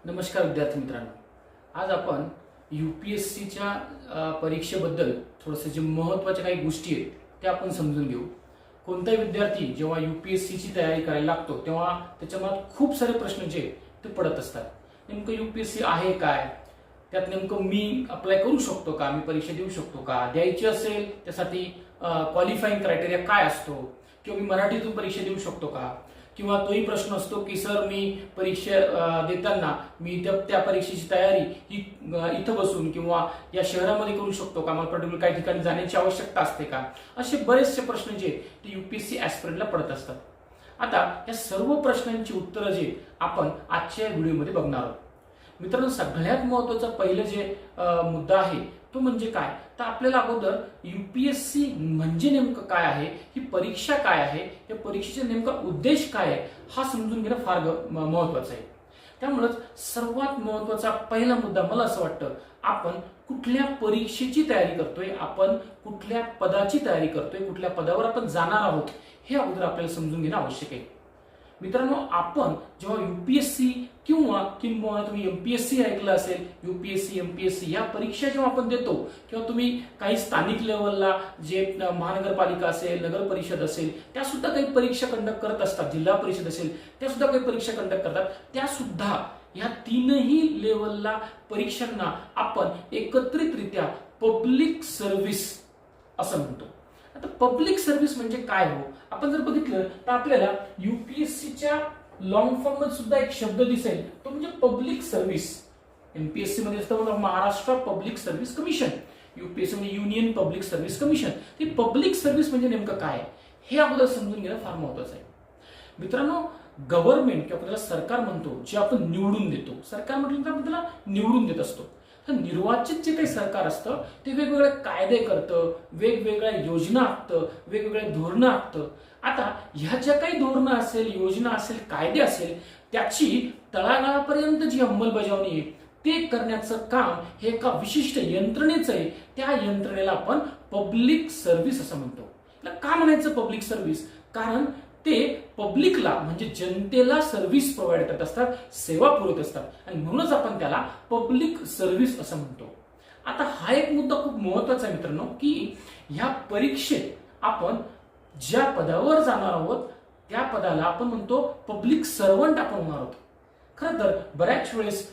नमस्कार विद्यार्थी मित्रांनो. आज आपण यूपीएससीच्या परीक्षेबद्दल थोडंसं जे महत्त्वाच्या काही गोष्टी आहेत त्या आपण समजून घेऊ. कोणताही विद्यार्थी जेव्हा यूपीएससीची तयारी करायला लागतो तेव्हा त्याच्या मनात खूप सारे प्रश्न जे ते पडत असतात. नेमकं यूपीएससी आहे काय, त्यात नेमकं मी अप्लाय करू शकतो का, मी परीक्षा देऊ शकतो का, द्यायची असेल त्यासाठी क्वालिफाईंग क्रायटेरिया काय असतो, किंवा मी मराठीतून परीक्षा देऊ शकतो का, किंवा तोही प्रश्न असतो की सर मी परीक्षा देताना मी त्या परीक्षेची तयारी ही इथं बसून किंवा या शहरामध्ये करू शकतो का, मला पर्टिक्युलर काही ठिकाणी जाण्याची आवश्यकता असते का. असे बरेचसे प्रश्न जे ते यूपीएससी ऍस्पिरंटला पडत असतात. आता या सर्व प्रश्नांची उत्तरं जे आपण आजच्या व्हिडिओमध्ये बघणार आहोत. मित्रांनो, सगळ्यात महत्त्वाचा पहिलं जे मुद्दा आहे तो म्हणजे काय, तर आपल्याला अगोदर यूपीएससी म्हणजे नेमकं काय आहे, ही परीक्षा काय आहे, या परीक्षेचा नेमका उद्देश काय आहे हा समजून घेणं फार महत्त्वाचं आहे. त्यामुळेच सर्वात महत्त्वाचा पहिला मुद्दा मला असं वाटतं, आपण कुठल्या परीक्षेची तयारी करतोय, आपण कुठल्या पदाची तयारी करतोय, कुठल्या पदावर आपण जाणार आहोत हे अगोदर आपल्याला समजून घेणं आवश्यक आहे. मित्रांनो, आपण जेव्हा यूपीएससी किंवा तुम्ही एमपीएससी ऐकलं असेल, यूपीएससी एमपीएससी या परीक्षा जेव्हा आपण देतो, किंवा तुम्ही काही स्थानिक लेवलला जे महानगरपालिका असेल, नगर परिषद असेल, त्या सुद्धा काही परीक्षा कंडक्ट करत असतात, जिल्हा परिषद असेल त्या सुद्धा काही परीक्षा कंडक्ट करतात, त्या सुद्धा या तीनही लेवलला परीक्षांना आपण एकत्रितरित्या पब्लिक सर्व्हिस असं म्हणतो. आता पब्लिक सर्व्हिस म्हणजे काय हो, आपण जर बघितलं तर आपल्याला यूपीएससीच्या लॉंग फॉर्म मध्ये सुद्धा एक शब्द दिसेल, तो म्हणजे पब्लिक सर्व्हिस. एमपीएससी मध्ये असतं Maharashtra public service commission, UPSC म्हणजे युनियन पब्लिक सर्व्हिस कमिशन. ती पब्लिक सर्व्हिस म्हणजे नेमकं काय हे अगोदर समजून घेणं फार महत्वाचं आहे. मित्रांनो, गव्हर्नमेंट किंवा त्याला सरकार म्हणतो, जे आपण निवडून देतो, सरकार म्हटलं तर आपण त्याला निवडून देत असतो. तर निर्वाचित जे काही सरकार असतं ते वेगवेगळे कायदे करतं, वेगवेगळ्या योजना आखतं, वेगवेगळे धोरणं आखतं. आता ह्या ज्या काही धोरणं असेल, योजना असेल, कायदे असेल, त्याची तळागाळापर्यंत जी अंमलबजावणी आहे ते करण्याचं काम हे एका विशिष्ट यंत्रणेचं आहे. त्या यंत्रणेला आपण पब्लिक सर्व्हिस असं म्हणतो. का म्हणायचं पब्लिक सर्व्हिस, कारण ते पब्लिकला म्हणजे जनतेला सर्व्हिस प्रोव्हाइड करत असतात, सेवा पुरवत असतात, आणि म्हणूनच आपण त्याला पब्लिक सर्व्हिस असं म्हणतो. आता हा एक मुद्दा खूप महत्वाचा आहे मित्रांनो, की ह्या परीक्षेत आपण ज्या पदावर जाणार आहोत त्या पदाला आपण म्हणतो पब्लिक सर्वंट आपण होणार आहोत. खरं तर बऱ्याच वेळेस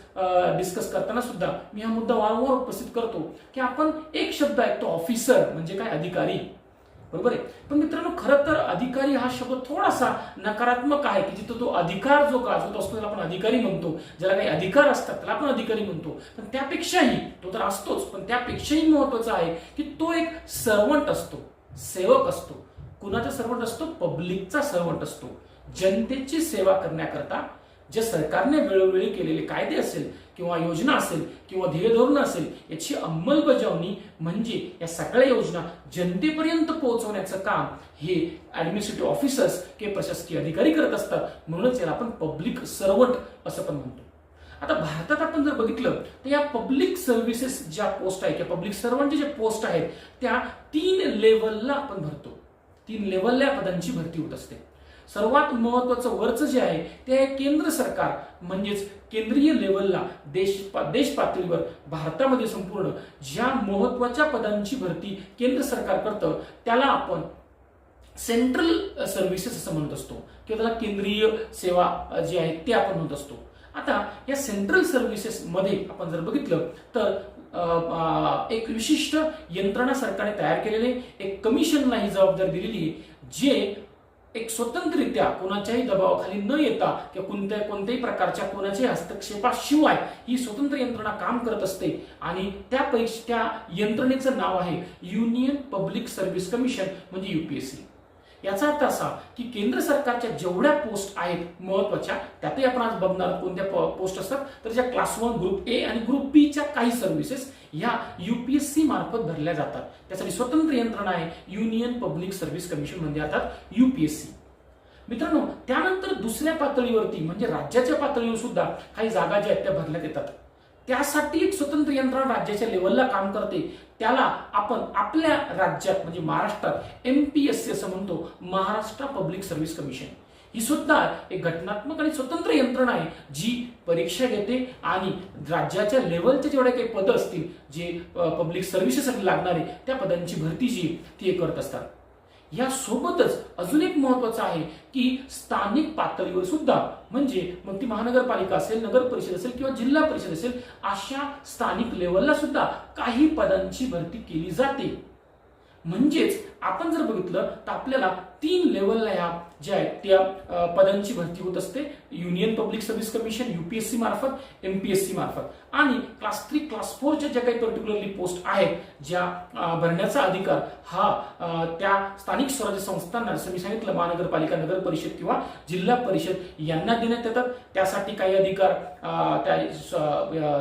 डिस्कस करताना सुद्धा मी हा मुद्दा वारंवार उपस्थित करतो की आपण एक शब्द ऐकतो, ऑफिसर म्हणजे काय, अधिकारी, बरोबर आहे. पण मित्रांनो, खरं तर अधिकारी हा शब्द थोडासा नकारात्मक आहे, की जिथं तो अधिकार जो गाजवत असतो त्याला आपण अधिकारी म्हणतो, ज्याला काही अधिकार असतात त्याला आपण अधिकारी म्हणतो. पण त्यापेक्षाही, तो तर असतोच, पण त्यापेक्षाही महत्वाचं आहे की तो एक सर्वंट असतो, सेवक असतो. कुणाचा सर्वंट असतो? पब्लिकचा सर्वंट असतो. जनतेची सेवा करण्याकरता जे सरकारने वेळोवेळी केलेले कायदे असेल किंवा योजना असेल किंवा ध्येयधोरण असेल, याची अंमलबजावणी म्हणजे या सगळ्या योजना जनतेपर्यंत पोहोचवण्याचं काम हे ऍडमिनिस्ट्रेटिव्ह ऑफिसर्स किंवा प्रशासकीय अधिकारी करत असतात. म्हणूनच याला आपण पब्लिक सर्वंट असं पण म्हणतो. आता भारतात आपण जर बघितलं तर या पब्लिक सर्व्हिसेस ज्या पोस्ट आहेत किंवा पब्लिक सर्वंटचे जे पोस्ट आहेत त्या 3 लेवलला आपण भरतो. 3 लेवलला या पदांची भरती होत असते. सर्वात महत्वाचं वरचं जे आहे ते आहे केंद्र सरकार, म्हणजेच केंद्रीय लेवलला देश पातळीवर भारतामध्ये संपूर्ण ज्या महत्वाच्या पदांची भरती केंद्र सरकार करतं त्याला आपण सेंट्रल सर्व्हिसेस असं म्हणत असतो, किंवा त्याला केंद्रीय सेवा जे आहे ते आपण म्हणत असतो. आता या सेंट्रल सर्व्हिसेस मध्ये आपण जर बघितलं तर एक विशिष्ट यंत्रणा सरकारने तयार केलेले, एक कमिशनला ही जबाबदारी दिलेली आहे, जे एक स्वतंत्ररित्या कोणाच्याही दबावाखाली न येता किंवा कोणत्याही प्रकारच्या कोणाच्याही हस्तक्षेपाशिवाय ही स्वतंत्र यंत्रणा काम करत असते. आणि त्या यंत्रणेचं नाव आहे युनियन पब्लिक सर्व्हिस कमिशन म्हणजे यूपीएससी. याचा अर्थ असा की केंद्र सरकारच्या जेवढ्या पोस्ट आहेत महत्वाच्या, त्यातही आपण आज बघणार कोणत्या पोस्ट असतात, तर ज्या क्लास 1 ग्रुप ए आणि ग्रुप बी च्या काही सर्व्हिसेस या यूपीएससी मार्फत भरल्या जातात. त्यासाठी स्वतंत्र यंत्रणा आहे युनियन पब्लिक सर्व्हिस कमिशन म्हणजे अर्थात यूपीएससी. मित्रांनो, त्यानंतर दुसऱ्या पातळीवरती म्हणजे राज्याच्या पातळीवर सुद्धा काही जागा ज्या आहेत त्या भरण्यात येतात. त्यासाठी एक स्वतंत्र यंत्रणा राज्याच्या लेवलला काम करते, त्याला आपण आपल्या राज्यात म्हणजे महाराष्ट्रात एमपीएससी असं म्हणतो, महाराष्ट्र पब्लिक सर्व्हिस कमिशन. ही सुद्धा एक घटनात्मक आणि स्वतंत्र यंत्रणा आहे जी परीक्षा घेते आणि राज्याच्या लेवलचे जेवढे काही पद असतील जे पब्लिक सर्व्हिसेससाठी लागणारे त्या पदांची भरती जी ती करत असतात. या सोबतच अजून एक महत्वाचं आहे की स्थानिक पातळीवर सुद्धा म्हणजे मग ती महानगरपालिका असेल, नगर परिषद असेल किंवा जिल्हा परिषद असेल अशा स्थानिक लेवलला सुद्धा काही पदांची भरती केली जाते. म्हणजेच आपण जर बघितलं तर आपल्याला 3 लेवलला या ज्या आहेत त्या पदांची भरती होत असते. Union public service commission UPSC मार्फत, MPSC मार्फत आणि क्लास 3 क्लास 4च्या ज्या काही पर्टिक्युलरली पोस्ट आहेत ज्या भरण्याचा अधिकार हा त्या स्थानिक स्वराज्य संस्थांना जसं मी सांगितलं महानगरपालिका, नगर परिषद किंवा जिल्हा परिषद यांना देण्यात येतात. त्यासाठी काही अधिकार त्या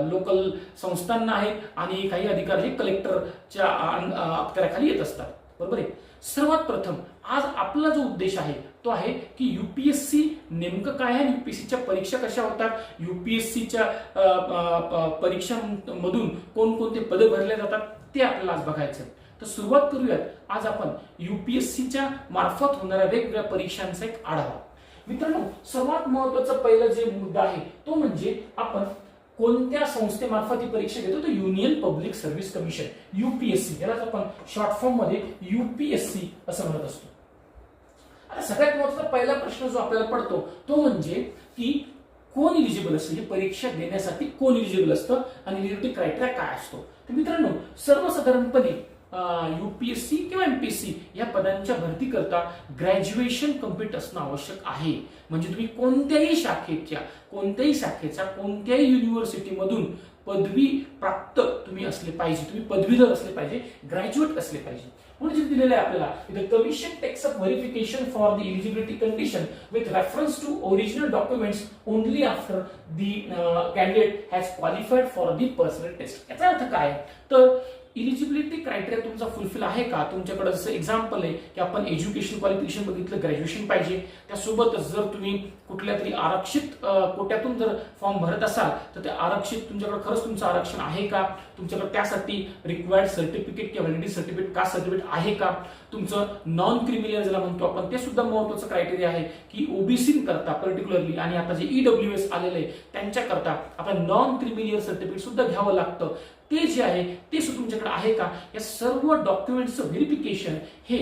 लोकल संस्थांना आहेत आणि काही अधिकार हे कलेक्टरच्या अखत्याराखाली येत असतात. बरोबर आहे. सर्वात प्रथम आज आपला जो उद्देश आहे तो आहे की UPSC नेमकं काय आहे, UPSCच्या परीक्षा कशा होतात, UPSCच्या परीक्षांमधून कोणकोणते पद भरले जातात ते आपल्याला आज बघायचं आहे. तर सुरुवात करूयात आज आपण UPSCच्या मार्फत होणाऱ्या वेगवेगळ्या परीक्षांचा एक आढावा. मित्रांनो, सर्वात महत्वाचा पहिला जे मुद्दा आहे तो म्हणजे आपण कोणत्या संस्थेमार्फत ही परीक्षा घेतो तर union public service commission UPSC, यालाच आपण शॉर्ट फॉर्म मध्ये UPSC असं म्हणत असतो. आता सगळ्यात महत्त्वाचा पहिला प्रश्न जो आपल्याला पडतो तो म्हणजे की कोण इलिजिबल असतं, ही परीक्षा देण्यासाठी कोण इलिजिबल असतं आणि इलिजिबिलिटी क्रायटेरिया काय असतो. तर मित्रांनो, सर्वसाधारणपणे UPSC किंवा MPSC या पदांच्या भरती करता ग्रॅज्युएशन कंप्लीट असणं आवश्यक आहे. म्हणजे तुम्ही कोणत्याही शाखेच्या कोणत्याही युनिव्हर्सिटीमधून पदवी प्राप्त तुम्ही असले पाहिजे, तुम्ही पदवीधर असले पाहिजे, ग्रॅज्युएट असले पाहिजे. म्हणून जे दिलेलं आहे आपल्याला, the commission takes up verification for the eligibility condition with reference to original documents only after the candidate has qualified for the personal test. याचा अर्थ काय तर इलिजिबिलिटी क्रायटेरिया तुमचा फुलफिल आहे का. तुमच्याकडे जसं एक्झाम्पल आहे की आपण एज्युकेशन क्वालिफिकेशन बघितलं, ग्रॅज्युएशन पाहिजे. त्यासोबतच जर तुम्ही कुठल्या तरी आरक्षित कोट्यातून जर फॉर्म भरत असाल तर ते आरक्षित तुमच्याकडे खरंच तुमचं आरक्षण आहे का, तुमच्याकडे त्यासाठी रिक्वायर्ड सर्टिफिकेट किंवा व्हॅलिडिटी सर्टिफिकेट, कास्ट सर्टिफिकेट आहे का, तुमचं नॉन क्रिमिनल ज्याला म्हणतो आपण ते सुद्धा महत्वाचं क्रायटेरिया आहे की ओबीसी करता पर्टिक्युलरली आणि आता जे EWS आलेले आहे त्यांच्या करता आपण नॉन क्रिमिनल सर्टिफिकेट सुद्धा घ्यावं लागतं. ते जे आहे ते सुद्धा तुमच्याकडे आहे का. या सर्व डॉक्युमेंटचं व्हेरिफिकेशन हे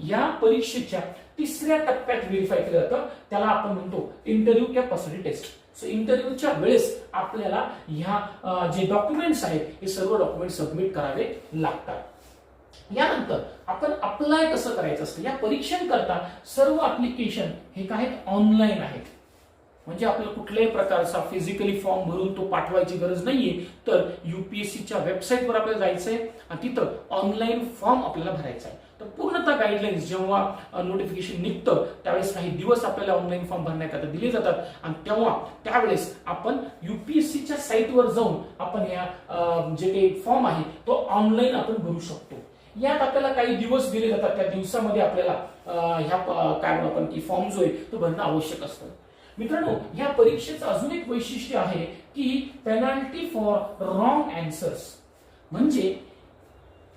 या परीक्षेच्या 3ऱ्या टप्प्यात व्हेरीफाय केलं जातं. त्याला आपण म्हणतो इंटरव्ह्यू किंवा पर्सनॅलिटी टेस्ट. सो इंटरव्ह्यूच्या वेळेस आपल्याला ह्या जे डॉक्युमेंट्स आहेत हे सर्व डॉक्युमेंट सबमिट करावे लागतात. यानंतर आपण अप्लाय कसं करायचं असतं. या परीक्षांकरता सर्व ऍप्लिकेशन हे काय ऑनलाईन आहेत. म्हणजे आपल्याला कुठल्याही प्रकारचा फिजिकली फॉर्म भरून तो पाठवायची गरज नाहीये. तर UPSCच्या वेबसाईटवर आपल्याला जायचंय आणि तिथं ऑनलाईन फॉर्म आपल्याला भरायचा आहे. तर पूर्णतः गाईडलाईन्स जेव्हा नोटिफिकेशन निघतं त्यावेळेस काही दिवस आपल्याला ऑनलाईन फॉर्म भरण्याकरता दिले जातात आणि त्यावेळेस आपण UPSCच्या साईटवर जाऊन आपण या जे काही फॉर्म आहे तो ऑनलाईन आपण भरू शकतो. यात आपल्याला काही दिवस दिले जातात. त्या दिवसामध्ये आपल्याला ह्या काय म्हणतो आपण की फॉर्म जो आहे तो भरणं आवश्यक असतं. मित्रांनो, या परीक्षेचं अजून एक वैशिष्ट्य आहे की पेनल्टी फॉर रॉंग आन्सर्स. म्हणजे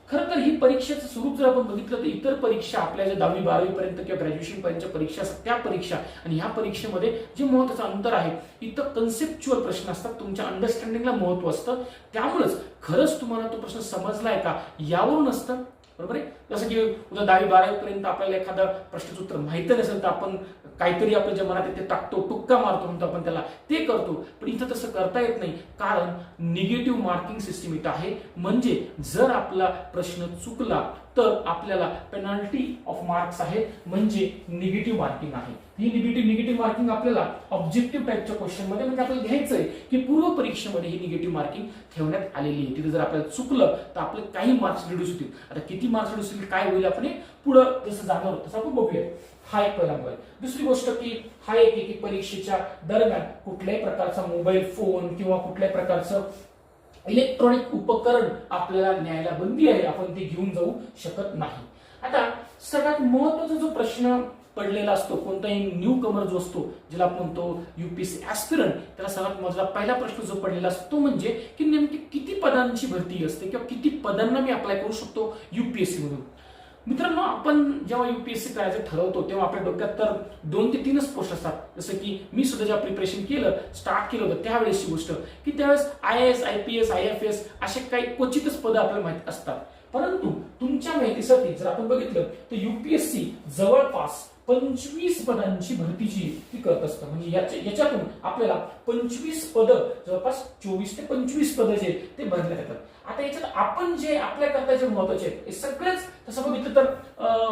खरं तर ही परीक्षेचं स्वरूप जर आपण बघितलं तर इतर परीक्षा आपल्या ज्या 10वी 12वी पर्यंत किंवा ग्रॅज्युएशन पर्यंतच्या परीक्षा असतात त्या परीक्षा आणि ह्या परीक्षेमध्ये जे महत्वाचं अंतर आहे इथं कन्सेप्च्युअल प्रश्न असतात. तुमच्या अंडरस्टँडिंगला महत्व असतं. त्यामुळेच खरंच तुम्हाला तो प्रश्न समजलाय का यावरून असतं. बरोबर आहे. जसं की उद्या 10वी 12वी पर्यंत आपल्याला एखादा प्रश्नाचं उत्तर माहिती नसेल तर आपण काहीतरी आपल्या ज्या मनात येते टाकतो, टुक्का मारतो म्हणतो आपण त्याला, ते करतो. पण इथं तसं करता येत नाही कारण निगेटिव्ह मार्किंग सिस्टीम इथं आहे. म्हणजे जर आपला प्रश्न चुकला तर आपल्याला पेनल्टी ऑफ मार्क्स आहे म्हणजे निगेटिव्ह मार्किंग आहे. ही निगेटिव्ह मार्किंग आपल्याला ऑब्जेक्टिव्ह टाईपच्या क्वेश्चन मध्ये म्हणजे आपल्याला घ्यायचंय की पूर्व परीक्षेमध्ये ही निगेटिव्ह मार्किंग ठेवण्यात आलेली आहे. तिथे जर आपल्याला चुकलं तर आपले काही मार्क्स रिड्यूस होतील. आता किती मार्क्स रिड्यूस होतील काय होईल आपण पुढे जसं जाणार तसं आपण बघूया. हा एक पहिला मुद्दा. दुसरी गोष्ट की हा एक की परीक्षेच्या दरम्यान कुठल्याही प्रकारचा मोबाईल फोन किंवा कुठल्याही प्रकारचं इलेक्ट्रॉनिक उपकरण आपल्याला न्यायला बंदी आहे. आपण ते घेऊन जाऊ शकत नाही. आता सगळ्यात महत्वाचा जो प्रश्न पडलेला असतो कोणताही न्यू कमर जो असतो ज्याला आपण म्हणतो UPSC ऍस्पिरंट, त्याला सर्वात महत्त्वाचा पहिला प्रश्न जो पडलेला असतो तो म्हणजे की नेमकी किती पदांची भरती असते किंवा किती पदांना मी अप्लाय करू शकतो UPSC मधून. मित्रांनो, आपण जेव्हा युपीएससी करायचं ठरवतो तेव्हा आपल्या डोक्यात तर 2 ते 3च पोस्ट असतात. जसं की मी सुद्धा जेव्हा प्रिपरेशन स्टार्ट केलं होतं त्यावेळेसची गोष्ट, की त्यावेळेस IAS, IPS, IFS असे काही क्वचितच पदं आपल्याला माहित असतात. परंतु तुमच्या माहितीसाठी जर आपण बघितलं तर युपीएससी जवळपास 25 पदांची भरती जी ती करत असतं. म्हणजे याच्यातून आपल्याला 25 पदं, जवळपास 24 ते 25 पदं जे ते भरले जातात. आता याच्यात आपण जे आपल्या करता जे महत्वाचे आहेत हे सगळेच तसं बघितलं तर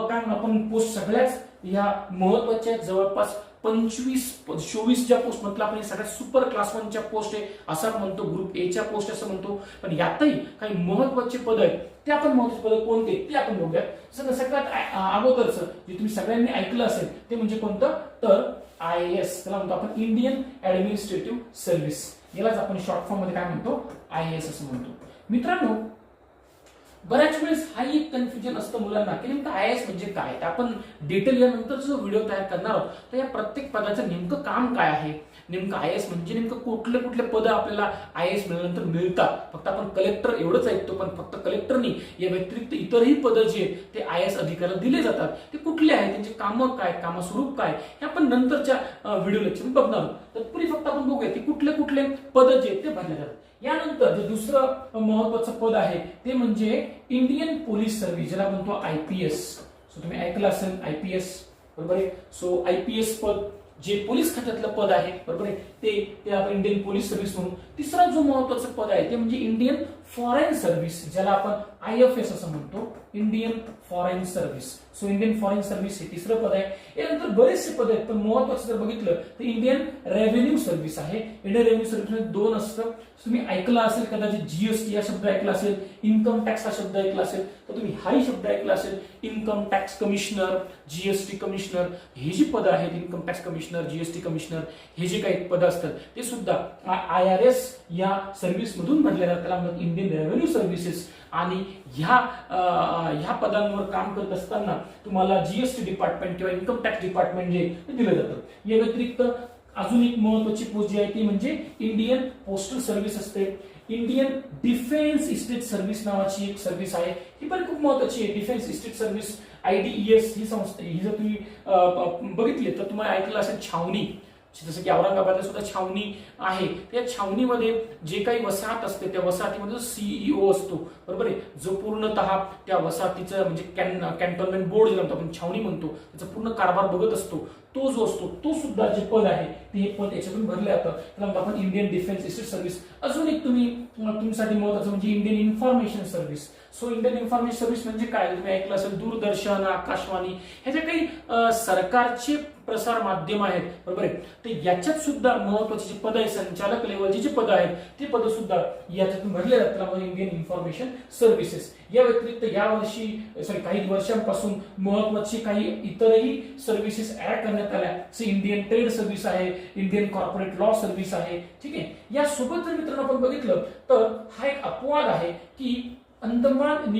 काय म्हणू आपण, पोस्ट सगळ्याच या महत्वाच्या जवळपास 24 ज्या पोस्ट म्हटलं आपण सगळ्यात सुपर क्लास 1च्या पोस्ट आहे असं म्हणतो, ग्रुप A च्या पोस्ट असं म्हणतो. पण यातही काही महत्वाचे पद आहेत. ते आपण महत्वाचे पद कोणते ते आपण बघूयात. सगळ्यात अगोदरचं जे तुम्ही सगळ्यांनी ऐकलं असेल ते म्हणजे कोणतं, तर IAS, त्याला म्हणतो आपण इंडियन ऍडमिनिस्ट्रेटिव्ह सर्व्हिस. यालाच आपण शॉर्ट फॉर्म मध्ये काय म्हणतो, IAS असं म्हणतो. मित्रांनो, बऱ्याच वेळेस हा एक कन्फ्युजन असतं मुलांना की नेमकं IAS म्हणजे काय. आपण डिटेल यानंतर जो व्हिडिओ तयार करणार आहोत तर या प्रत्येक पदाचं नेमकं काम काय आहे, नेमकं IAS म्हणजे नेमकं कुठले कुठले पद आपल्याला IAS मिळाल्यानंतर मिळतात. फक्त आपण कलेक्टर एवढंच ऐकतो, पण फक्त कलेक्टर नाही, या व्यतिरिक्त इतरही पद जे ते IAS अधिकाऱ्याला दिले जातात ते कुठले आहेत, त्यांचे कामं काय, कामस्वरूप काय, हे आपण नंतरच्या व्हिडिओ लेक्चर बघणार आहोत. तत्पूर्वी फक्त आपण बघूया की कुठले कुठले पद जे ते भरले जातात. यानंतर जे दुसरं महत्वाचं पद आहे ते म्हणजे इंडियन पोलीस सर्व्हिस, ज्याला म्हणतो IPS. सो तुम्ही ऐकलं असेल IPS, बरोबर आहे. सो IPS पद जे पोलीस खात्यातलं पद आहे, बरोबर आहे, ते आपण इंडियन पोलीस सर्व्हिस म्हणू. तिसरा जो महत्वाचं पद आहे ते म्हणजे इंडियन फॉरेन सर्व्हिस, ज्याला आपण IFS असं म्हणतो, Indian foreign service. So Indian foreign service हे तिसरं पद आहे. यानंतर बरेचसे पद आहेत, पण महत्वाचं जर बघितलं तर इंडियन रेव्हेन्यू सर्व्हिस आहे. इंडियन रेव्हेन्यू सर्व्हिस मध्ये 2 असतं. तुम्ही ऐकलं असेल कदाचित, GST हा शब्द ऐकला असेल, इन्कम टॅक्स हा शब्द ऐकला असेल, तर तुम्ही हाही शब्द ऐकला असेल, income tax commissioner, GST commissioner. हे जी पद आहेत, income tax commissioner, GST commissioner, हे जे काही पद असतात ते सुद्धा IRS या सर्व्हिस मधून भरले जातात, त्याला म्हणतात इंडियन रेव्हेन्यू सर्व्हिसेस. आणि ह्या पदांवर काम करत असताना तुम्हाला GST डिपार्टमेंट किंवा इन्कम टॅक्स डिपार्टमेंट जे दिलं जातं. या व्यतिरिक्त अजून एक महत्वाची पोस्ट जी आहे ती म्हणजे इंडियन पोस्टल सर्व्हिस असते. इंडियन डिफेन्स इस्टेट सर्व्हिस नावाची एक सर्व्हिस आहे, ही पण खूप महत्वाची आहे. डिफेन्स इस्टेट सर्व्हिस IDES ही संस्था, ही जर तुम्ही बघितली तर तुम्हाला ऐकलं असेल छावणी, जसं की औरंगाबादला सुद्धा छावणी आहे. त्या छावणीमध्ये जे काही वसाहत असते त्या वसाहतीमध्ये CEO असतो, बरोबर आहे, जो पूर्णतः त्या वसाहतीचं म्हणजे कॅन्टोन्मेंट बोर्ड जे म्हणतो आपण छावणी म्हणतो, त्याचा पूर्ण कारभार बघत असतो. तो जो असतो तो सुद्धा जे पद आहे ते पद याच्यातून भरले जातं, त्याला आपण इंडियन डिफेन्स इस्टेट सर्व्हिस. अजून एक तुमच्यासाठी महत्वाचं म्हणजे Indian information service. So Indian information service म्हणजे काय, तुम्ही ऐकलं असेल दूरदर्शन, आकाशवाणी, हे जे काही सरकारचे प्रसार माध्यम आहेत, बरोबर आहे, तर याच्यात सुद्धा महत्वाचे जे पद आहे, संचालक लेवलचे जे पद आहेत ते पद सुद्धा याच्यातून भरले जातात, त्याला इंडियन इन्फॉर्मेशन सर्व्हिसेस. या व्यतिरिक्त काही वर्षांपासून महत्वाची काही इतरही सर्व्हिसेस ऍड करण्यात आल्या. इंडियन ट्रेड सर्व्हिस आहे, इंडियन कॉर्पोरेट लॉ सर्व्हिस आहे, ठीक आहे. यासोबत जर मित्रांनो आपण बघितलं तर हा एक अपवाद आहे की अंदमान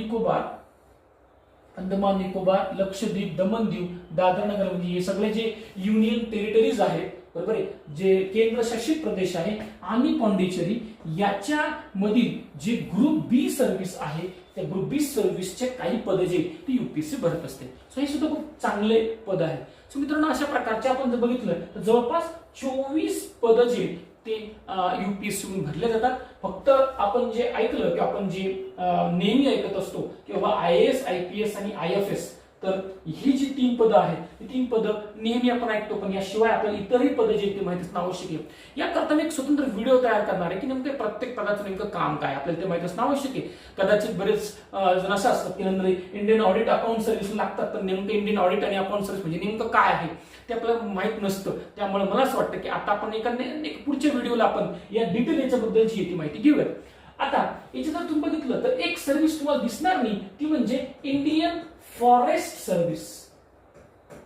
निकोबार, लक्षद्वीप, दमण दीव, दादर नगर हवेली, हे सगळे जे युनियन टेरिटरीज आहेत, बरोबर आहे, जे केंद्रशासित प्रदेश आहे, आणि पॉंडिचेरी, याच्या मधील जे ग्रुप B सर्व्हिस आहे त्या ग्रुप B सर्व्हिसचे काही पद जे ती UPSC भरत असते. सो हे सुद्धा खूप चांगले पद आहेत. सो मित्रांनो, अशा प्रकारचे आपण जर बघितलं तर जवळपास 24 पद जे ते UPSC मधून भरले जातात. फक्त आपण जे ऐकलं की आपण जे नेहमी ऐकत असतो किंवा IAS, IPS आणि IFS, तर ही जी 3 पदं आहेत ती 3 पदं नेहमी आपण ऐकतो, पण याशिवाय आपल्याला इतरही पदं जे ते माहिती असणं आवश्यक आहे. याकरता मी एक स्वतंत्र व्हिडिओ तयार करणार आहे की नेमकं प्रत्येक पदाचं नेमकं काम काय आपल्याला ते माहिती असणं आवश्यक आहे. कदाचित बरेच जण असं असतात की नंतर इंडियन ऑडिट अकाउंट सर्व्हिस लागतात, तर नेमकं इंडियन ऑडिट आणि अकाउंट सर्व्हिस म्हणजे नेमकं काय आहे ते आपल्याला माहित नसतं. त्यामुळे मला असं वाटतं की आता आपण एक पुढच्या व्हिडिओला आपण या डिटेल याच्याबद्दलची ती माहिती घेऊयात. आता याच्यात जर तुम्ही बघितलं तर एक सर्व्हिस तुम्हाला दिसणार नाही, ती म्हणजे इंडियन फॉरेस्ट सर्व्हिस.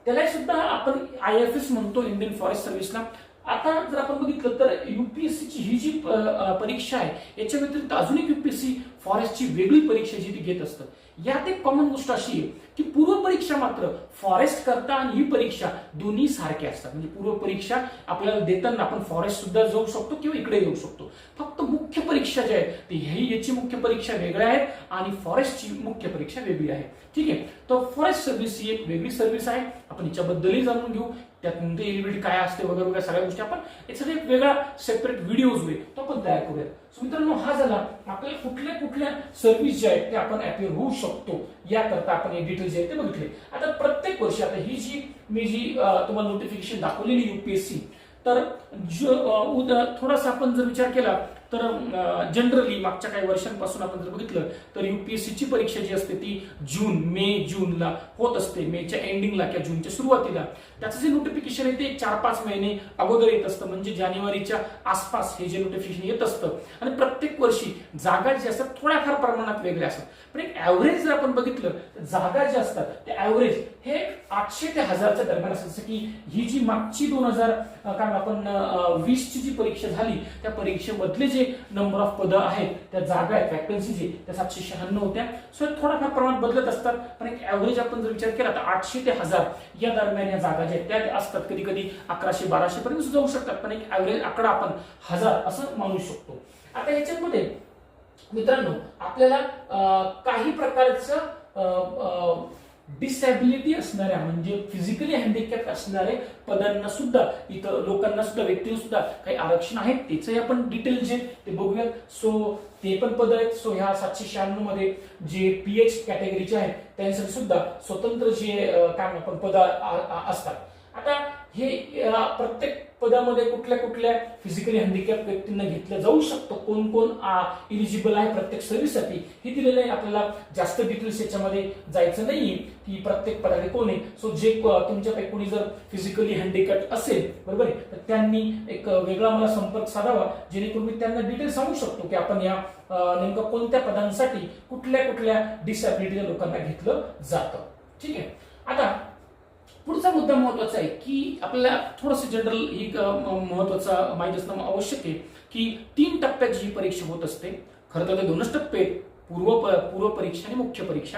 त्याला सुद्धा आपण IFS म्हणतो, इंडियन फॉरेस्ट सर्व्हिसला. आता जर आपण बघितलं तर UPSC ची ही जी परीक्षा आहे याच्या व्यतिरिक्त अजून एक UPSC फॉरेस्टची वेगळी परीक्षा जी ती घेत असतं. यात एक कॉमन गोष्ट अशी आहे की पूर्व परीक्षा मात्र फॉरेस्ट करता आणि ही परीक्षा दोन्ही सारख्या असतात. म्हणजे पूर्व परीक्षा आपल्याला देताना आपण फॉरेस्ट सुद्धा जाऊ शकतो किंवा इकडे येऊ शकतो. फक्त मुख्य परीक्षा परीक्षा जी आहे ती याची मुख्य परीक्षा वेगळ्या आहेत आणि फॉरेस्टची मुख्य परीक्षा वेगळी आहे. ठीक आहे, तर फॉरेस्ट सर्व्हिस ही एक वेगळी सर्व्हिस आहे. आपण याच्याबद्दलही जाणून घेऊ, त्यात एलिजिबिलिटी काय असते वगैरे वगैरे सगळ्या गोष्टी आपण यासाठी एक वेगळा सेपरेट व्हिडिओज होईल तो आपण तयार करूया. सो मित्रांनो, हा झाला आपल्याला कुठल्या कुठल्या सर्व्हिस ज्या आहेत ते आपण अपिअर होऊ शकतो याकरता आपण हे डिटेल्स जे आहेत ते बघितले. आता प्रत्येक वर्षी आता ही जी तुम्हाला नोटिफिकेशन दाखवलेली UPSC, तर थोडासा आपण जर विचार केला तर जनरली मागच्या काही वर्षांपासून आपण जर बघितलं तर UPSCची परीक्षा जी असते ती जूनला होत असते. मेच्या एंडिंगला किंवा जूनच्या सुरुवातीला. त्याचं जे नोटिफिकेशन आहे ते 4-5 महिने अगोदर येत असतं, म्हणजे जानेवारीच्या आसपास हे जे नोटिफिकेशन येत असतं. आणि प्रत्येक वर्षी जागा जी असतात थोड्याफार प्रमाणात वेगळ्या असतात, पण एक ऍव्हरेज जर आपण बघितलं तर जागा ज्या असतात ते ऍव्हरेज हे 800 ते 1000च्या दरम्यान असतं. जसं की ही जी मागची 2020ची जी परीक्षा झाली त्या परीक्षेमधले जे नंबर ऑफ पदं आहेत, त्या जागा आहेत, वॅकन्सी जे त्या 796 होत्या. सो थोडाफार प्रमाणात बदलत असतात, पण एक ऍव्हरेज आपण जर विचार केला तर 800 ते 1000 या दरम्यान या जागा ज्या त्या असतात. कधी कधी 1100-1200 पर्यंत जाऊ शकतात, पण एक ऍव्हरेज आकडा आपण 1000 असं मानू शकतो. आता याच्यामध्ये मित्रांनो आपल्याला काही प्रकारचं डिसॅबिलिटी असणाऱ्या म्हणजे फिजिकली हँडिकॅप असणारे पदांना सुद्धा इथं लोकांना सुद्धा व्यक्तींना सुद्धा काही आरक्षण आहेत. त्याचंही आपण डिटेल जे ते बघूयात. सो ते पण पद आहेत. सो ह्या 796 मध्ये जे PH कॅटेगरीचे आहेत त्यांसाठी सुद्धा स्वतंत्र जे आपण पद असतात. आता हे प्रत्येक पदामध्ये कुठल्या कुठल्या फिजिकली हँडिकॅप व्यक्तींना घेतलं जाऊ शकतं, कोण कोण इलिजिबल आहे प्रत्येक सर्व्हिससाठी हे दिलेलं आहे. आपल्याला जास्त डिटेल्स याच्यामध्ये जायचं नाहीये की प्रत्येक पदाने कोण आहे. सो जे तुमच्यापैकी कोणी जर फिजिकली हँडिकॅप असेल, बरोबर आहे, तर त्यांनी एक वेगळा मला संपर्क साधावा, जेणेकरून मी त्यांना डिटेल सांगू शकतो की आपण या नेमकं कोणत्या पदांसाठी कुठल्या कुठल्या डिसॅबिलिटीच्या लोकांना घेतलं जातं. ठीक आहे, आता पुढचा मुद्दा महत्वाचा आहे की आपल्याला थोडंसं जनरल ही महत्वाचा माहिती असणं आवश्यक आहे की 3 टप्प्यात ही परीक्षा होत असते. खरं तर 2च टप्पे आहेत, पूर्व परीक्षा आणि मुख्य परीक्षा.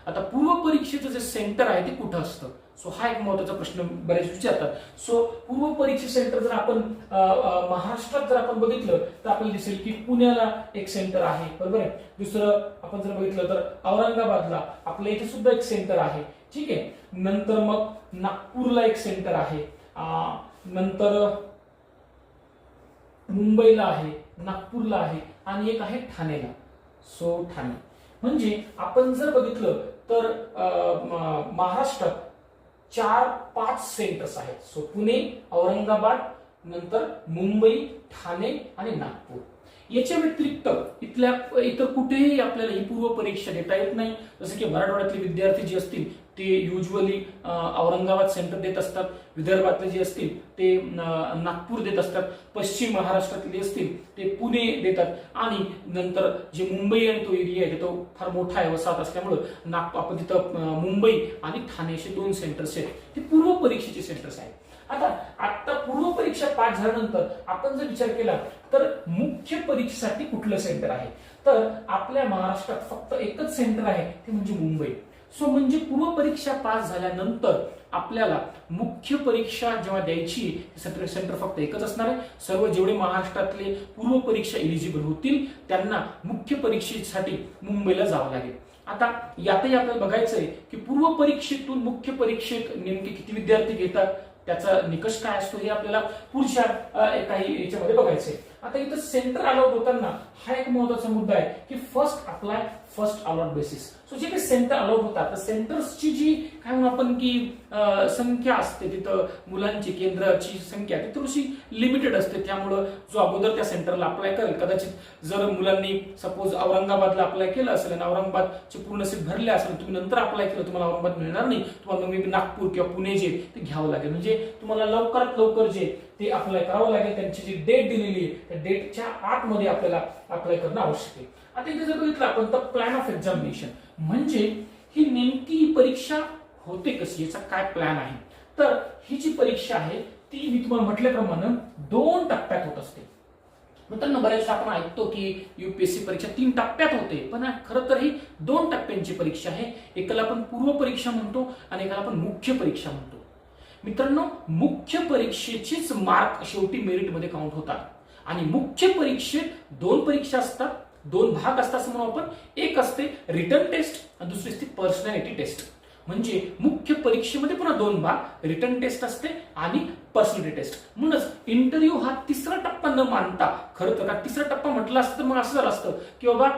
आता पूर्व परीक्षेचं जे सेंटर आहे ते कुठं असतं, सो हा एक महत्वाचा प्रश्न बरेच विचारतात. सो पूर्व परीक्षा सेंटर जर आपण महाराष्ट्रात जर आपण बघितलं तर आपल्याला दिसेल की पुण्याला एक सेंटर आहे, बरोबर आहे. दुसरं आपण जर बघितलं तर औरंगाबादला आपल्या इथे सुद्धा एक सेंटर आहे. ठीक आहे, नंतर मग नागपूरला एक सेंटर आहे, नंतर मुंबईला आहे, नागपूरला आहे आणि एक आहे ठाणेला. सो ठाणे म्हणजे आपण जर बघितलं तर महाराष्ट्रात 4-5 सेंटर्स आहेत. सो पुणे, औरंगाबाद, नंतर मुंबई, ठाणे आणि नागपूर. याच्या व्यतिरिक्त इतर कुठेही आपल्याला ही पूर्व परीक्षा देता येत नाही. जसं की मराठवाड्यातले विद्यार्थी जे असतील ते युजली औरंगाबाद सेंटर देत असतात, विदर्भातले जे असतील ते नागपूर देत असतात, पश्चिम महाराष्ट्रातले असतील ते पुणे देतात आणि नंतर जे मुंबई आणि तो एरिया आहे तो फार मोठा आहे वसाहत असल्यामुळं आपण तिथं मुंबई आणि ठाणे असे 2 सेंटर्स आहेत, ते पूर्व परीक्षेचे सेंटर्स आहेत. आता पूर्व परीक्षा पास झाल्यानंतर आपण जर विचार केला तर मुख्य परीक्षेसाठी कुठलं सेंटर आहे, तर आपल्या महाराष्ट्रात फक्त एकच सेंटर आहे, ते म्हणजे मुंबई. सो म्हणजे पूर्व परीक्षा पास झाल्यानंतर आपल्याला मुख्य परीक्षा जेव्हा द्यायची सेंटर फक्त एकच असणार आहे. सर्व जेवढे महाराष्ट्रातले पूर्व परीक्षा इलिजिबल होतील त्यांना मुख्य परीक्षेसाठी मुंबईला जावं लागेल. आता यातही आपल्याला बघायचंय की पूर्व परीक्षेतून मुख्य परीक्षेत नेमके किती विद्यार्थी घेतात, त्याचा निकष काय असतो हे आपल्याला पुढच्या काही याच्यामध्ये बघायचंय. आता इथं सेंटर अलॉट होताना हा एक महत्वाचा मुद्दा आहे की first apply first allot basis. So जे काही सेंटर अलॉट होतात तर सेंटर्सची जी काय म्हणून आपण की संख्या असते तिथं मुलांची केंद्राची संख्या ती थोडीशी लिमिटेड असते. त्यामुळं जो अगोदर त्या सेंटरला अप्लाय करेल, कदाचित जर मुलांनी सपोज औरंगाबादला अप्लाय केलं असेल आणि औरंगाबादचे पूर्ण सीट भरले असेल, तुम्ही नंतर अप्लाय केलं तुम्हाला औरंगाबाद मिळणार नाही, तुम्हाला मग नागपूर किंवा पुणे जे ते घ्यावं लागेल. म्हणजे तुम्हाला लवकरात लवकर जे ते अप्लाय करावं लागेल. त्यांची जी डेट दिलेली आहे त्या डेटच्या आतमध्ये आपल्याला अप्लाय करणं आवश्यक आहे. आता इथे जर बघितलं आपण तर प्लॅन ऑफ एक्झामिनेशन म्हणजे ही नेमकी परीक्षा होते कशी, याचा काय प्लॅन आहे. तर ही जी परीक्षा आहे ती मी तुम्हाला म्हटल्याप्रमाणे 2 टप्प्यात होत असते. मित्रांनो बऱ्याचदा आपण ऐकतो की UPSC परीक्षा 3 टप्प्यात होते, पण खरं तर ही 2 टप्प्यांची परीक्षा आहे. एकाला आपण पूर्व परीक्षा म्हणतो आणि एकाला आपण मुख्य परीक्षा म्हणतो. मित्रांनो मुख्य परीक्षेचेच मार्क शेवटी मेरिटमध्ये काउंट होतात आणि मुख्य परीक्षेत 2 परीक्षा असतात, 2 भाग असतात असं म्हणू आपण. एक असते रिटन टेस्ट आणि दुसरी असते पर्सनॅलिटी टेस्ट. म्हणजे मुख्य परीक्षेमध्ये पुन्हा 2 भाग, रिटन टेस्ट असते आणि पर्सनॅलिटी टेस्ट. म्हणूनच इंटरव्ह्यू हा तिसरा टप्पा न मानता, खरं तर तिसरा टप्पा म्हटलं असतं तर मग असं झालं असतं की बाबा